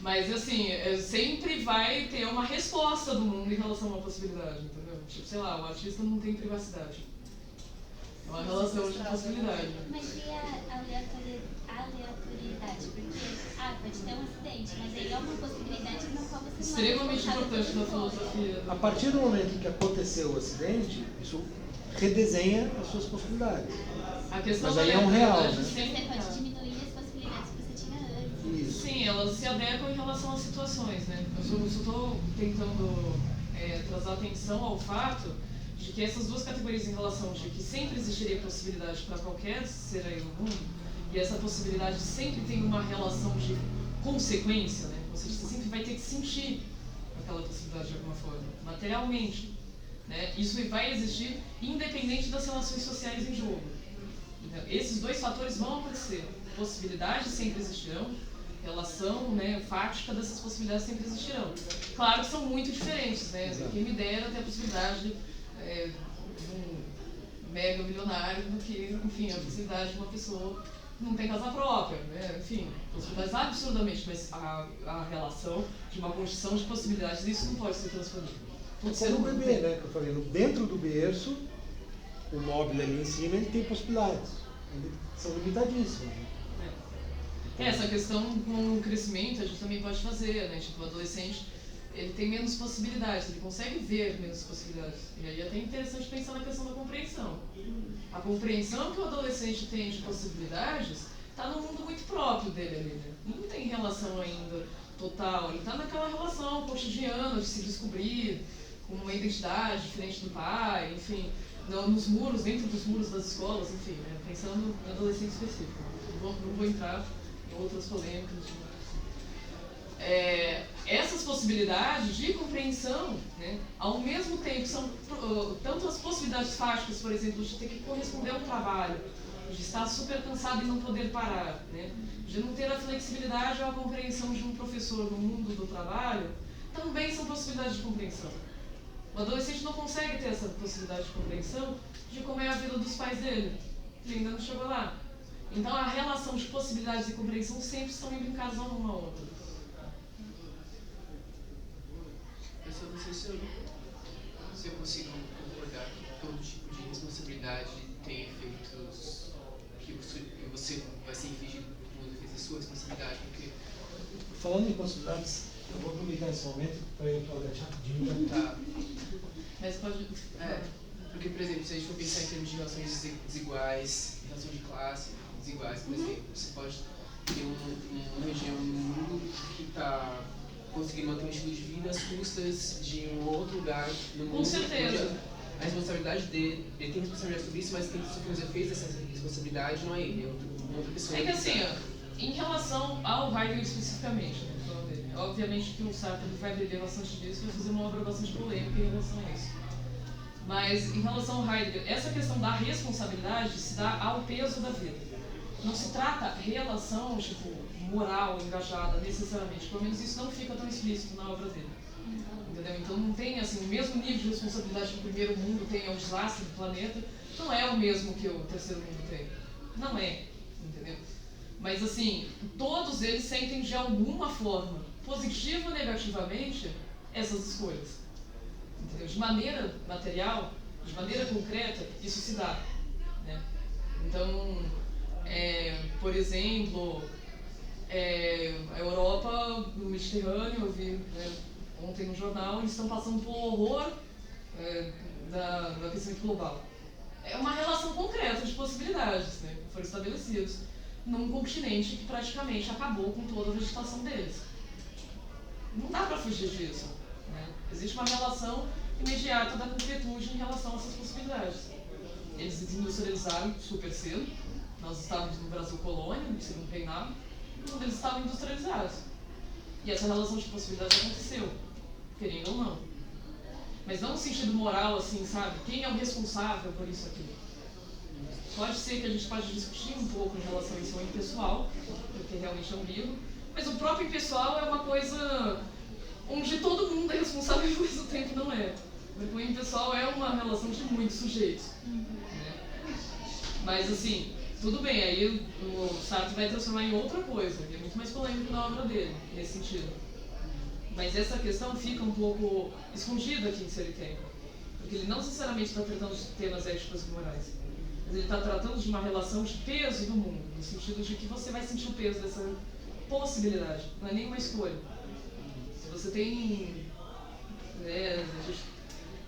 Mas assim, sempre vai ter uma resposta do mundo em relação a uma possibilidade, entendeu? Tipo, sei lá, o artista não tem privacidade. É uma relação de possibilidade. Mas e a aleatoriedade? Porque, pode ter um acidente, mas aí é uma possibilidade na qual você extremamente não é importante na filosofia. A partir do momento em que aconteceu o acidente, isso redesenha as suas possibilidades. A questão mas aí é um real, né? Você pode diminuir as possibilidades que você tinha antes. Isso. Sim, elas se adequam em relação às situações, né? Eu só estou tentando trazer atenção ao fato de que essas duas categorias em relação de que sempre existiria possibilidade para qualquer ser aí no mundo, e essa possibilidade sempre tem uma relação de consequência, né? Ou seja, você sempre vai ter que sentir aquela possibilidade de alguma forma, materialmente, né? Isso vai existir independente das relações sociais em jogo. Então, esses 2 fatores vão acontecer. Possibilidades sempre existirão, relação, né, fática dessas possibilidades sempre existirão. Claro que são muito diferentes, né? Quem me dera ter a possibilidade de um mega milionário do que, enfim, a possibilidade de uma pessoa que não tem casa própria, né? Enfim, possibilidades absurdamente, mas a relação de uma construção de possibilidades, isso não pode ser transformado. É como o bebê, né? Que eu falei, dentro do berço, o móvel ali em cima, ele tem possibilidades. São limitadíssimas. Essa questão com o crescimento a gente também pode fazer, né? Tipo, o adolescente, ele tem menos possibilidades, ele consegue ver menos possibilidades. E aí é até interessante pensar na questão da compreensão. A compreensão que o adolescente tem de possibilidades está num mundo muito próprio dele ali, né? Não tem relação ainda total, ele está naquela relação cotidiana de se descobrir com uma identidade diferente do pai, enfim, nos muros, dentro dos muros das escolas, enfim, né? Pensando no adolescente específico. Não vou entrar em outras polêmicas. Essas possibilidades de compreensão, né, ao mesmo tempo, são tanto as possibilidades fáticas, por exemplo, de ter que corresponder a um trabalho, de estar super cansado e não poder parar, né, de não ter a flexibilidade ou a compreensão de um professor no mundo do trabalho, também são possibilidades de compreensão. O adolescente não consegue ter essa possibilidade de compreensão de como é a vida dos pais dele. ele ainda não chegou lá. Então a relação de possibilidades e compreensão sempre estão indo em casal uma à outra. Eu só não sei se eu consigo concordar que todo tipo de responsabilidade tem efeitos que você vai ser infligido por defesa da sua responsabilidade, porque... Falando em possibilidades, eu vou aproveitar esse momento para ir para o Gati rapidinho. Tá. Mas pode... Porque, por exemplo, se a gente for pensar em termos de relações desiguais, relação de classe desiguais, por exemplo, você pode ter uma região no mundo que está conseguindo manter um estilo de vida às custas de um outro lugar no mundo. Com certeza. Onde a responsabilidade dele tem responsabilidade sobre isso, mas quem sofre os efeitos dessa responsabilidade não é ele, é outra pessoa. É que assim, ó, em relação ao Heidegger especificamente, né, obviamente que o Sartre vai beber bastante disso e vai fazer uma obra bastante polêmica em relação a isso. Mas em relação ao Heidegger, essa questão da responsabilidade se dá ao peso da vida. Não se trata relação, tipo, moral, engajada, necessariamente. Pelo menos isso não fica tão explícito na obra dele. Entendeu? Então não tem, assim, o mesmo nível de responsabilidade que o primeiro mundo tem ao desastre do planeta, não é o mesmo que o terceiro mundo tem. Não é, entendeu? Mas, assim, todos eles sentem de alguma forma, positiva ou negativamente, essas escolhas. Entendeu? De maneira material, de maneira concreta, isso se dá, né? Então, por exemplo, a Europa, no Mediterrâneo, eu vi, né, ontem no jornal, eles estão passando pelo horror do aquecimento global. É uma relação concreta de possibilidades, né, que foram estabelecidos num continente que praticamente acabou com toda a vegetação deles. Não dá para fugir disso, né? Existe uma relação imediata da concretude em relação a essas possibilidades. Eles se industrializaram super cedo. Nós estávamos no Brasil colônia, no segundo reinado, quando eles estavam industrializados. E essa relação de possibilidades aconteceu, querendo ou não. Mas não no sentido moral, assim, sabe? Quem é o responsável por isso aqui? Pode ser que a gente pode discutir um pouco em relação a isso ao impessoal, porque realmente é um livro, mas o próprio impessoal é uma coisa onde todo mundo é responsável e ao mesmo tempo não é. O impessoal é uma relação de muitos sujeitos. Né? Mas assim, tudo bem, aí o Sartre vai transformar em outra coisa, que é muito mais polêmico na obra dele, nesse sentido. Mas essa questão fica um pouco escondida aqui em Ser e Tempo, porque ele não necessariamente está tratando de temas éticos e morais, mas ele está tratando de uma relação de peso no mundo, no sentido de que você vai sentir o peso dessa possibilidade, não é nenhuma escolha. Se você tem, né,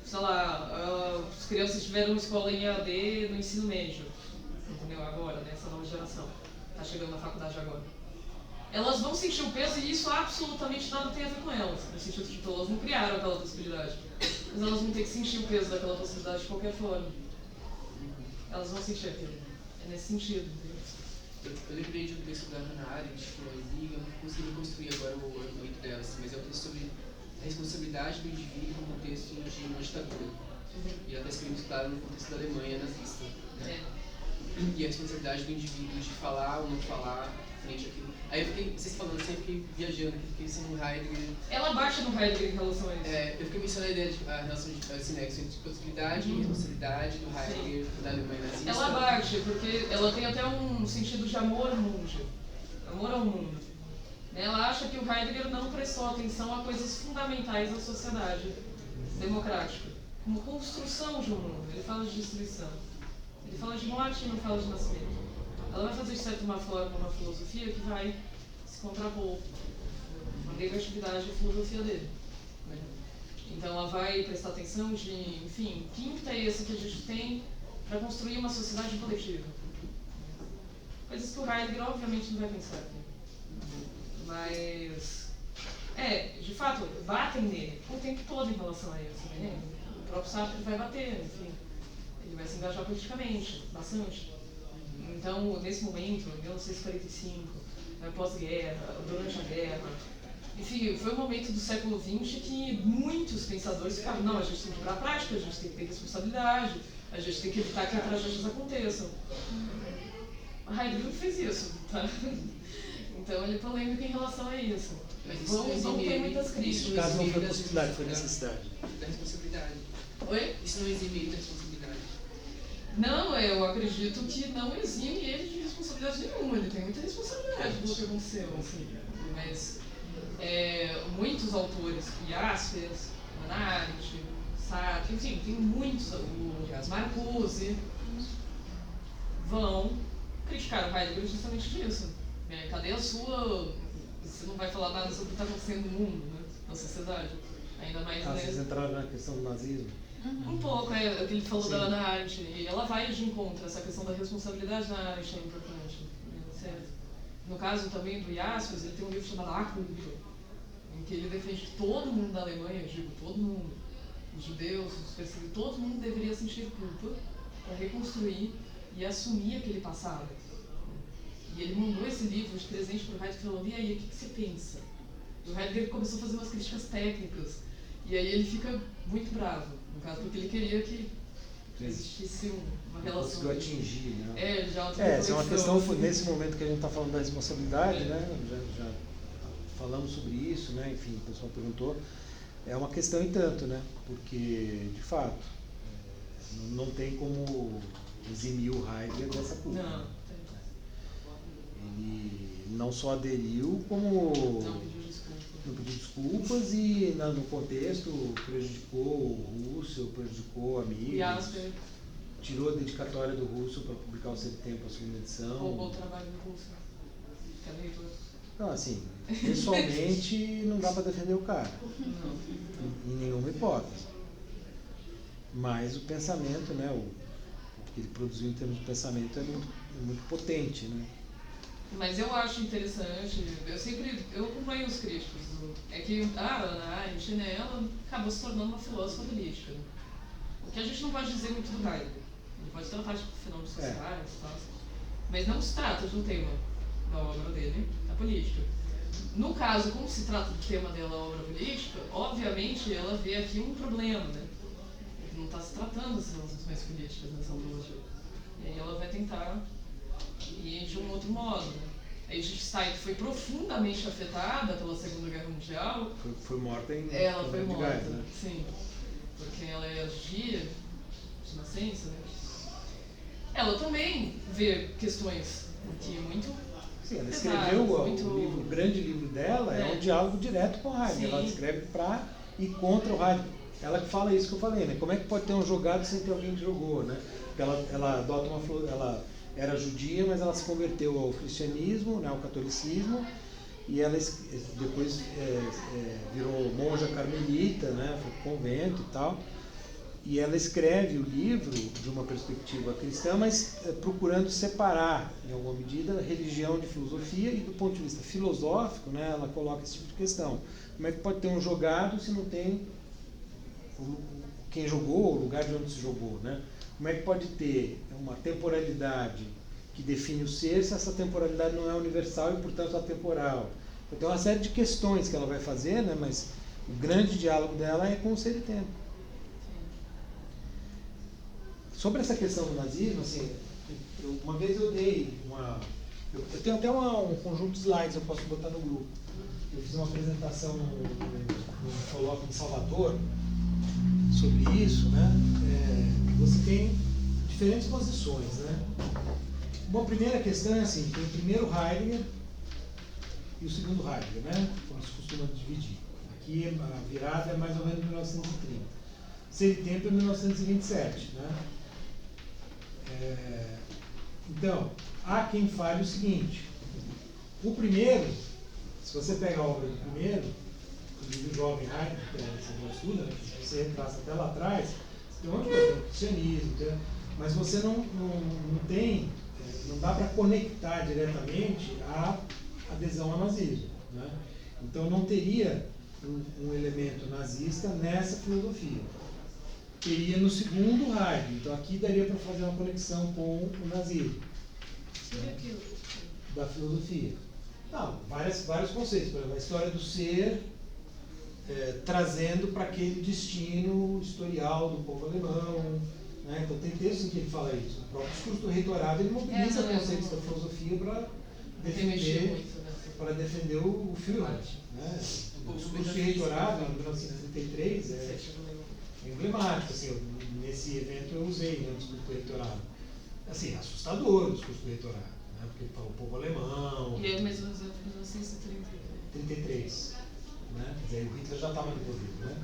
sei lá, as crianças tiveram uma escola em EAD no ensino médio, entendeu? Agora, né, essa nova geração, está chegando na faculdade agora. Elas vão sentir o peso e isso absolutamente nada tem a ver com elas, no sentido de que elas não criaram aquela possibilidade, mas elas vão ter que sentir o peso daquela possibilidade de qualquer forma. Elas vão sentir aquilo. É nesse sentido, entendeu? Eu lembrei de um texto da Hannah Arendt, que eu li, eu não consegui reconstruir agora o argumento dela, assim, mas é um texto sobre a responsabilidade do indivíduo no contexto de uma ditadura. E ela está escrevendo isso, claro, no contexto da Alemanha nazista. Né? E a responsabilidade do indivíduo de falar ou não falar frente àquilo. Aí eu fiquei, vocês falando assim, eu fiquei viajando, fiquei pensando no Heidegger. Ela bate no Heidegger em relação a isso. Eu fiquei pensando na ideia de a relação de esse nexo entre possibilidade e responsabilidade do Heidegger, da Alemanha nazista. Ela bate, porque ela tem até um sentido de amor ao mundo. Amor ao mundo. Ela acha que o Heidegger não prestou atenção a coisas fundamentais da sociedade democrática, como construção de um mundo. Ele fala de destruição. Ele fala de morte e não fala de nascimento. Ela vai fazer, de certa forma, uma filosofia que vai se contrapor a negatividade da filosofia dele. Né? Então ela vai prestar atenção de, enfim, que interesse que a gente tem para construir uma sociedade coletiva. Coisas que o Heidegger, obviamente, não vai pensar aqui. Mas, de fato, batem nele o tempo todo em relação a isso. Né? O próprio Sartre vai bater, enfim. Ele vai se engajar politicamente, bastante. Então, nesse momento, em 1945, pós-guerra, durante a guerra, enfim, foi um momento do século XX que muitos pensadores ficaram, não, a gente tem que ir para a prática, a gente tem que ter responsabilidade, a gente tem que evitar que tragédias aconteçam. Heidegger não fez isso, tá? Então ele é polêmico em relação a isso. Vão ter muitas críticas. No caso não foi possibilidade, foi necessidade. Da responsabilidade. Oi? Isso não exime ele da responsabilidade. Não, eu acredito que não exime ele de responsabilidade nenhuma, ele tem muita responsabilidade pelo que aconteceu, assim. Mas muitos autores, Jaspers, Hannah Arendt, Sartre, enfim, tem muitos, o Marcuse, vão criticar o Heidegger justamente disso. Cadê a sua... Você não vai falar nada sobre o que está acontecendo no mundo, né? Na sociedade. Ainda mais vocês entraram na questão do nazismo? Um pouco, o que ele falou da Hannah Arendt. E ela vai de encontro, essa questão da responsabilidade da Arendt é importante. Certo? No caso também do Jaspers, ele tem um livro chamado A Culpa, em que ele defende que todo mundo da Alemanha, eu digo todo mundo, os judeus, os perseguidos, todo mundo deveria sentir culpa para reconstruir e assumir aquele passado. E ele mandou esse livro de presente para o Heidegger e falou: e aí, o que você pensa? E o Heidegger começou a fazer umas críticas técnicas. E aí ele fica muito bravo, no caso, porque ele queria que existisse uma relação. Conseguiu atingir, né? Essa é uma questão, nesse momento que a gente está falando da responsabilidade, né? Já falamos sobre isso, né? Enfim, o pessoal perguntou. É uma questão em tanto, né? Porque, de fato, não tem como eximir o Heidegger dessa culpa. Não. Né? Ele não só aderiu, como não pediu desculpas e no contexto prejudicou o Russell, prejudicou amigos, tirou a dedicatória do Russell para publicar o Ser Tempo, a segunda edição. Roubou o trabalho do Russell, que é leitor. Não, assim, pessoalmente não dá para defender o cara, em nenhuma hipótese. Mas o pensamento, né, o que ele produziu em termos de pensamento é muito potente, né? Mas eu acho interessante, eu acompanho os críticos, é que a Hannah Arendt, né, ela acabou se tornando uma filósofa política. O que a gente não pode dizer muito do Heidegger. Ele pode tratar de fenômenos sociais e tal, mas não se trata de um tema da obra dele, a política. No caso, como se trata do tema dela, a obra política, obviamente ela vê aqui um problema, né? Não está se tratando das relações políticas nessa ontologia. E aí ela vai tentar ir de um outro modo, né? A Edith Stein foi profundamente afetada pela Segunda Guerra Mundial. Foi morta em... Ela foi morta, gás, né? sim. Porque ela é judia, de nascença, né? Ela também vê questões aqui muito... Sim, ela escreveu muito... o grande livro dela, é um diálogo direto com o Heidegger. Ela escreve para e contra o Heidegger. Ela que fala isso que eu falei, né? Como é que pode ter um jogado sem ter alguém que jogou, né? Ela adota ela era judia, mas ela se converteu ao cristianismo, né, ao catolicismo, e ela depois virou monja carmelita, né? Foi pro convento e tal. E ela escreve o livro de uma perspectiva cristã, mas procurando separar, em alguma medida, a religião de filosofia, e do ponto de vista filosófico, né, ela coloca esse tipo de questão. Como é que pode ter um jogado se não tem quem jogou, o lugar de onde se jogou, né? Como é que pode ter uma temporalidade que define o ser se essa temporalidade não é universal e, portanto, atemporal? Então, tem uma série de questões que ela vai fazer, né, mas o grande diálogo dela é com o Ser e Tempo. Sobre essa questão do nazismo, assim, uma vez eu dei uma... Eu tenho até um conjunto de slides, eu posso botar no grupo. Eu fiz uma apresentação no colóquio de Salvador sobre isso, né? Você tem diferentes posições, né? Bom, a primeira questão é assim, tem o primeiro Heidegger e o segundo Heidegger, né? Como se costuma dividir. Aqui a virada é mais ou menos 1930. Ser e Tempo é 1927, né? Então, há quem fale o seguinte: o primeiro, se você pegar a obra do primeiro, do jovem Heidegger, que você estuda, né, que você retraça até lá atrás, você tem um monte de coisa, cristianismo, mas você não tem, não dá para conectar diretamente a adesão ao nazismo, né? Então não teria um elemento nazista nessa filosofia. Teria no segundo Heidegger, então aqui daria para fazer uma conexão com o nazismo, né, da filosofia. Não, vários conceitos, por exemplo, a história do ser, trazendo para aquele destino historial do povo alemão, né? Então tem textos em que ele fala isso. O próprio discurso do reitorado, ele mobiliza conceitos da filosofia para defender o Führer, né? O discurso de reitorado, em 1933, é emblemático, assim, nesse evento eu usei, né, o discurso do reitorado. Assim, assustador o discurso do reitorado, né, porque ele falou o povo alemão. E é mais ou menos 33, né? Quer dizer, o Hitler já estava envolvido, né?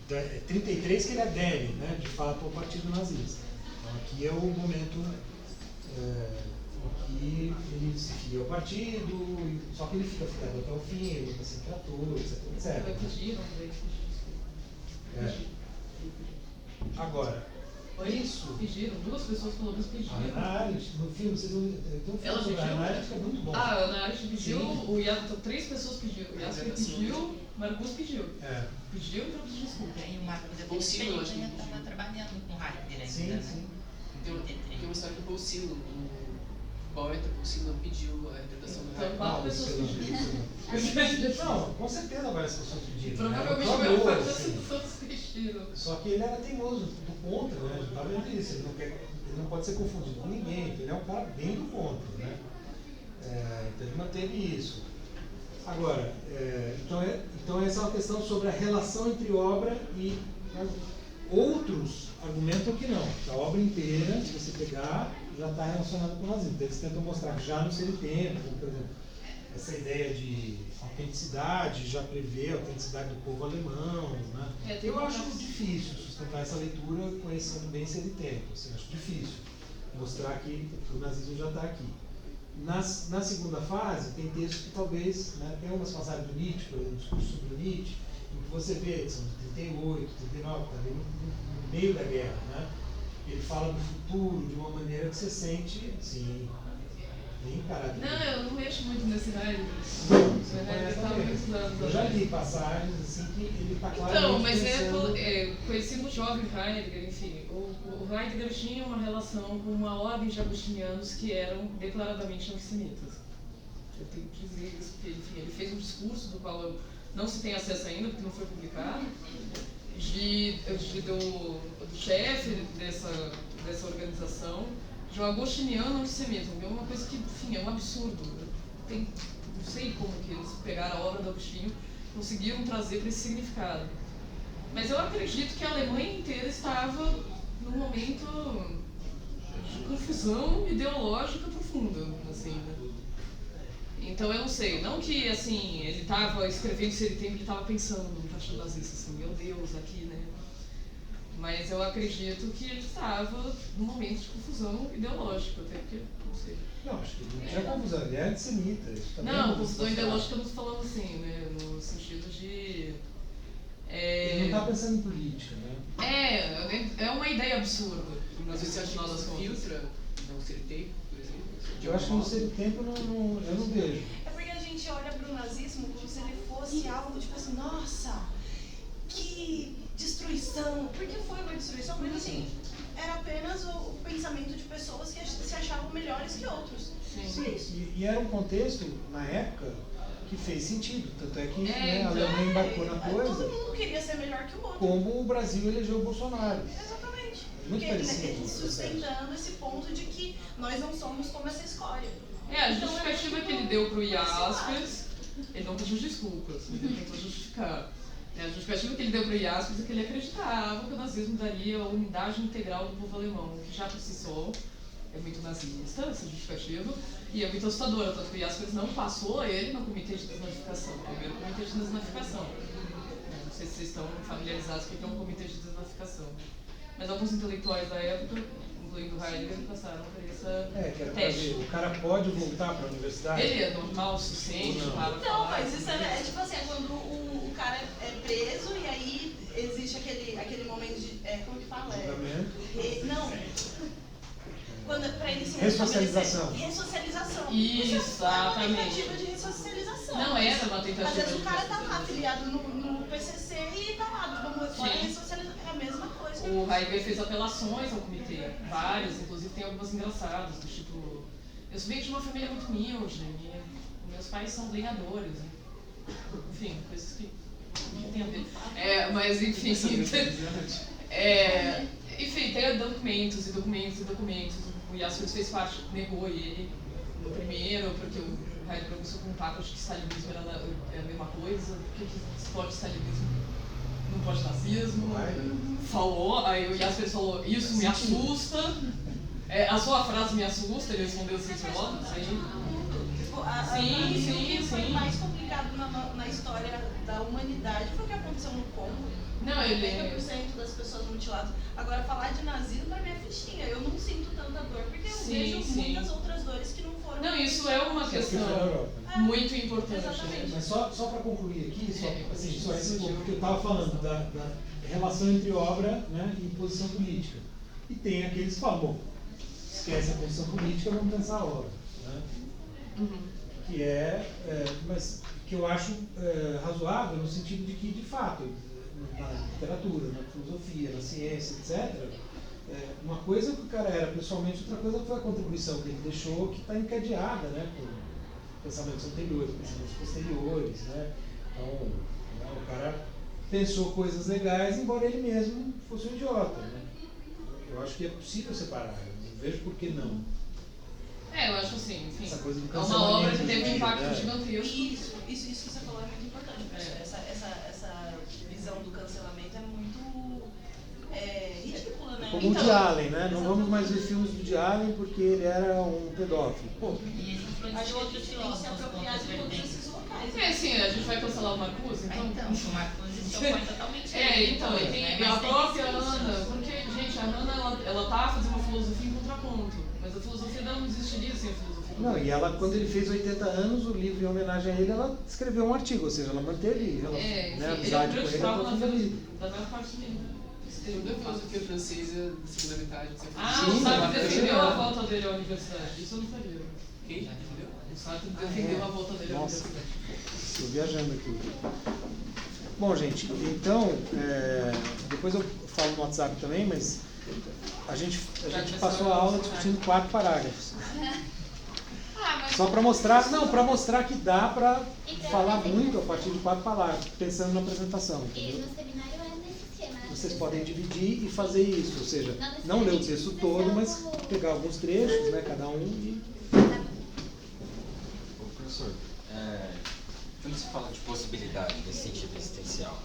Então, é 33 que ele adere, né, de fato, ao partido nazista. Então aqui é o momento em que ele se filia ao partido, só que ele fica filiado até o fim, ele luta sempre ator, etc. Vai fugir, não vai fugir. Agora, isso... Pediram, 2 pessoas pelo menos A pediram. Ana Arendt, no filme, vocês vão ter um filme Ela sobre a pediu? Ana Arendt que é muito bom. Ah, a Ana Arendt pediu, Sim. 3 pessoas pediram. O Yasuke pediu, Marcus pediu. Pediu, então pediu desculpa. E o Marcos Paul depois Silo, ele acho que ainda estava trabalhando com Heidegger ainda, Sim, né? sim. Tem uma história que o Paul Silo, o poeta Paul Silo, pediu a interpretação do Então, Heidegger. 4 pessoas isso pediram. Não, com certeza várias pessoas pediram. Provavelmente a Era maior um parte clamor, das assim. pessoas pediram. Só que ele era teimoso, do contra, né? A gente tá vendo isso, ele não pode ser confundido com ninguém, então ele é um cara bem do contra, né? Então ele manteve isso. Agora, então essa é uma questão sobre a relação entre obra e outros argumentam que não, que a obra inteira, se você pegar, já está relacionada com o nazismo. Então, eles tentam mostrar que já no seu tempo, por exemplo, essa ideia de autenticidade já prevê a autenticidade do povo alemão, né? Eu acho difícil sustentar essa leitura conhecendo bem esse tempo, assim, acho difícil mostrar que o nazismo já está aqui. Na segunda fase, tem textos que talvez, né, tem umas passagens do Nietzsche, por exemplo, o discurso sobre o Nietzsche, em que você vê, são de 38, 39, está ali no meio da guerra, né? Ele fala do futuro de uma maneira que você sente, assim, bem caráter. Não, eu não mexo muito nesse raio. Você não conhece também. Eu já li passagens assim que ele está claramente Então, mas pensando... conhecido o jovem Heidegger, enfim, o Heidegger tinha uma relação com uma ordem de agostinianos que eram declaradamente antissemitas. Eu tenho que dizer isso, porque enfim, ele fez um discurso do qual eu não se tem acesso ainda, porque não foi publicado, do chefe dessa organização, de um agostiniano antissemita, é uma coisa que, enfim, é um absurdo. Não sei como que eles pegaram a obra do Agostinho e conseguiram trazer para esse significado. Mas eu acredito que a Alemanha inteira estava num momento de confusão ideológica profunda, assim, né? Então eu não sei, não que assim, ele estava escrevendo esse tempo, ele estava pensando no partido nazista, assim, meu Deus, aqui, né? Mas eu acredito que ele estava num momento de confusão ideológica, até porque, não sei. Não, acho que não tinha confusão, ele é antissemita. Isso também Não, é confusão ideológica eu não estou falando assim, né? No sentido de... Ele não está pensando em política, né? É uma ideia absurda. Mas você acha que das isso contas. filtra não ser tempo, por exemplo? Eu acho que no seu tempo eu não vejo. É porque a gente olha para o nazismo como se ele fosse algo tipo assim, nossa, que destruição. Por que foi uma destruição? Porque assim, era apenas o pensamento de pessoas que se achavam melhores que outros. Sim. E era um contexto, na época, que fez sentido. Tanto é que a então, Alemanha embarcou na coisa, Todo mundo queria ser melhor que o outro. como o Brasil elegeu o Bolsonaro. Exatamente. Muito Porque parecido ele o processo. sustentando esse ponto de que nós não somos como essa escória. A Então, justificativa que ele deu pro Jaspers, ele não pediu desculpas, ele tentou justificar. A justificativa que ele deu pro Jaspers é que ele acreditava que o nazismo daria a unidade integral do povo alemão, que já por si só é muito nazista, essa justificativa, e é muito assustadora, tanto que o Jaspers não passou ele no comitê de desnazificação, o primeiro comitê de desnazificação. Não sei se vocês estão familiarizados com o que é um comitê de desnazificação. Mas alguns intelectuais da época, incluindo Heidegger, passaram por essa Que era teste. o cara pode voltar para a universidade? Ele é normal o suficiente para Não, falar. mas isso é tipo assim, é quando o cara é preso e aí existe aquele momento de. Como que fala? Julgamento. Não. Pra ele se Ressocialização. Ressocialização. Isso, é uma exatamente. tentativa de ressocialização. Não era uma tentativa Às vezes de o cara tá lá ressocialização. afiliado no PCC e tá lá, vamos Sim. ressocializar. É a mesma coisa. O Heidegger fez apelações ao comitê, várias, inclusive tem algumas engraçadas, do tipo... Eu venho de uma família muito humilde, meus pais são lenhadores, né? Enfim, coisas que não tem a ver. Mas enfim... enfim, tem documentos e documentos e documentos. O Jaspers fez parte, negou ele no primeiro, porque o Heidegger começou com um papo de que stalinismo era a mesma coisa, porque que explode stalinismo. não pode nazismo. Vai. Falou, aí o Yasper falou, isso me assusta. A sua frase me assusta, ele respondeu assim, ó, Tipo, Sim, o que foi sim. mais complicado na história da humanidade foi o que aconteceu no Congo. Não, ele... 90% das pessoas mutiladas. Agora, falar de nazismo pra mim é fichinha. Eu não sinto tanta dor, porque eu vejo muitas outras dores que não foram. Não, isso é uma Porque questão foi na Europa, né? muito importante. Exatamente. Mas só para concluir aqui, só esse ponto que eu estava falando da relação entre obra, né, e posição política. E tem aqueles que falam, bom, esquece a posição política, vamos pensar a obra. Né? Que mas que eu acho razoável no sentido de que, de fato, na literatura, na filosofia, na ciência, etc., uma coisa que o cara era pessoalmente, outra coisa foi a contribuição que ele deixou, que está encadeada, né, por pensamentos anteriores, pensamentos posteriores, né? Então, né, o cara pensou coisas legais, embora ele mesmo fosse um idiota, né? Eu acho que é possível separar, eu não vejo por que não. Eu acho assim, enfim, Essa coisa do é uma obra que cancelamento, teve um impacto né? gigantesco. Isso que você falou é muito importante. Essa visão do cancelamento é muito ridícula, né? Como o Woody Allen, né? Não vamos mais ver filmes do Woody Allen porque ele era um pedófilo. Pô, E isso foi Acho que a outros gente tem que se filósofos apropriar com de outras todos vertentes. esses locais. Sim, a gente vai cancelar o Marcuse, então... Então, o Marcuse se opõe totalmente a Então, e tem mas a tem própria isso. Ana, porque, gente, a Ana, ela tá fazendo uma filosofia em contraponto, mas a filosofia dela não existiria sem a filosofia. não, e ela, quando ele fez 80 anos, o livro em homenagem a ele, ela escreveu um artigo, ou seja, ela manteve Ele é um amizade com grande ele escravo até o fim da vida. da maior parte do livro. Toda a filosofia francesa da segunda metade do século Ah, Sim, o Sartre ela defendeu a volta dele à universidade, isso eu não sabia. Quem? Entendeu? O Sartre defendeu a volta dele à Nossa. universidade. Estou viajando aqui. Bom, gente, então, depois eu falo no WhatsApp também, mas a gente passou a aula discutindo 4 parágrafos. Só para mostrar, que dá para falar muito a partir de 4 parágrafos, pensando na apresentação. E Entendeu? no seminário é nesse esquema. né? Vocês podem dividir e fazer isso, ou seja, não ler o texto todo, mas pegar alguns trechos, né, cada um e... Ô, professor, quando se fala de possibilidade nesse sentido existencial,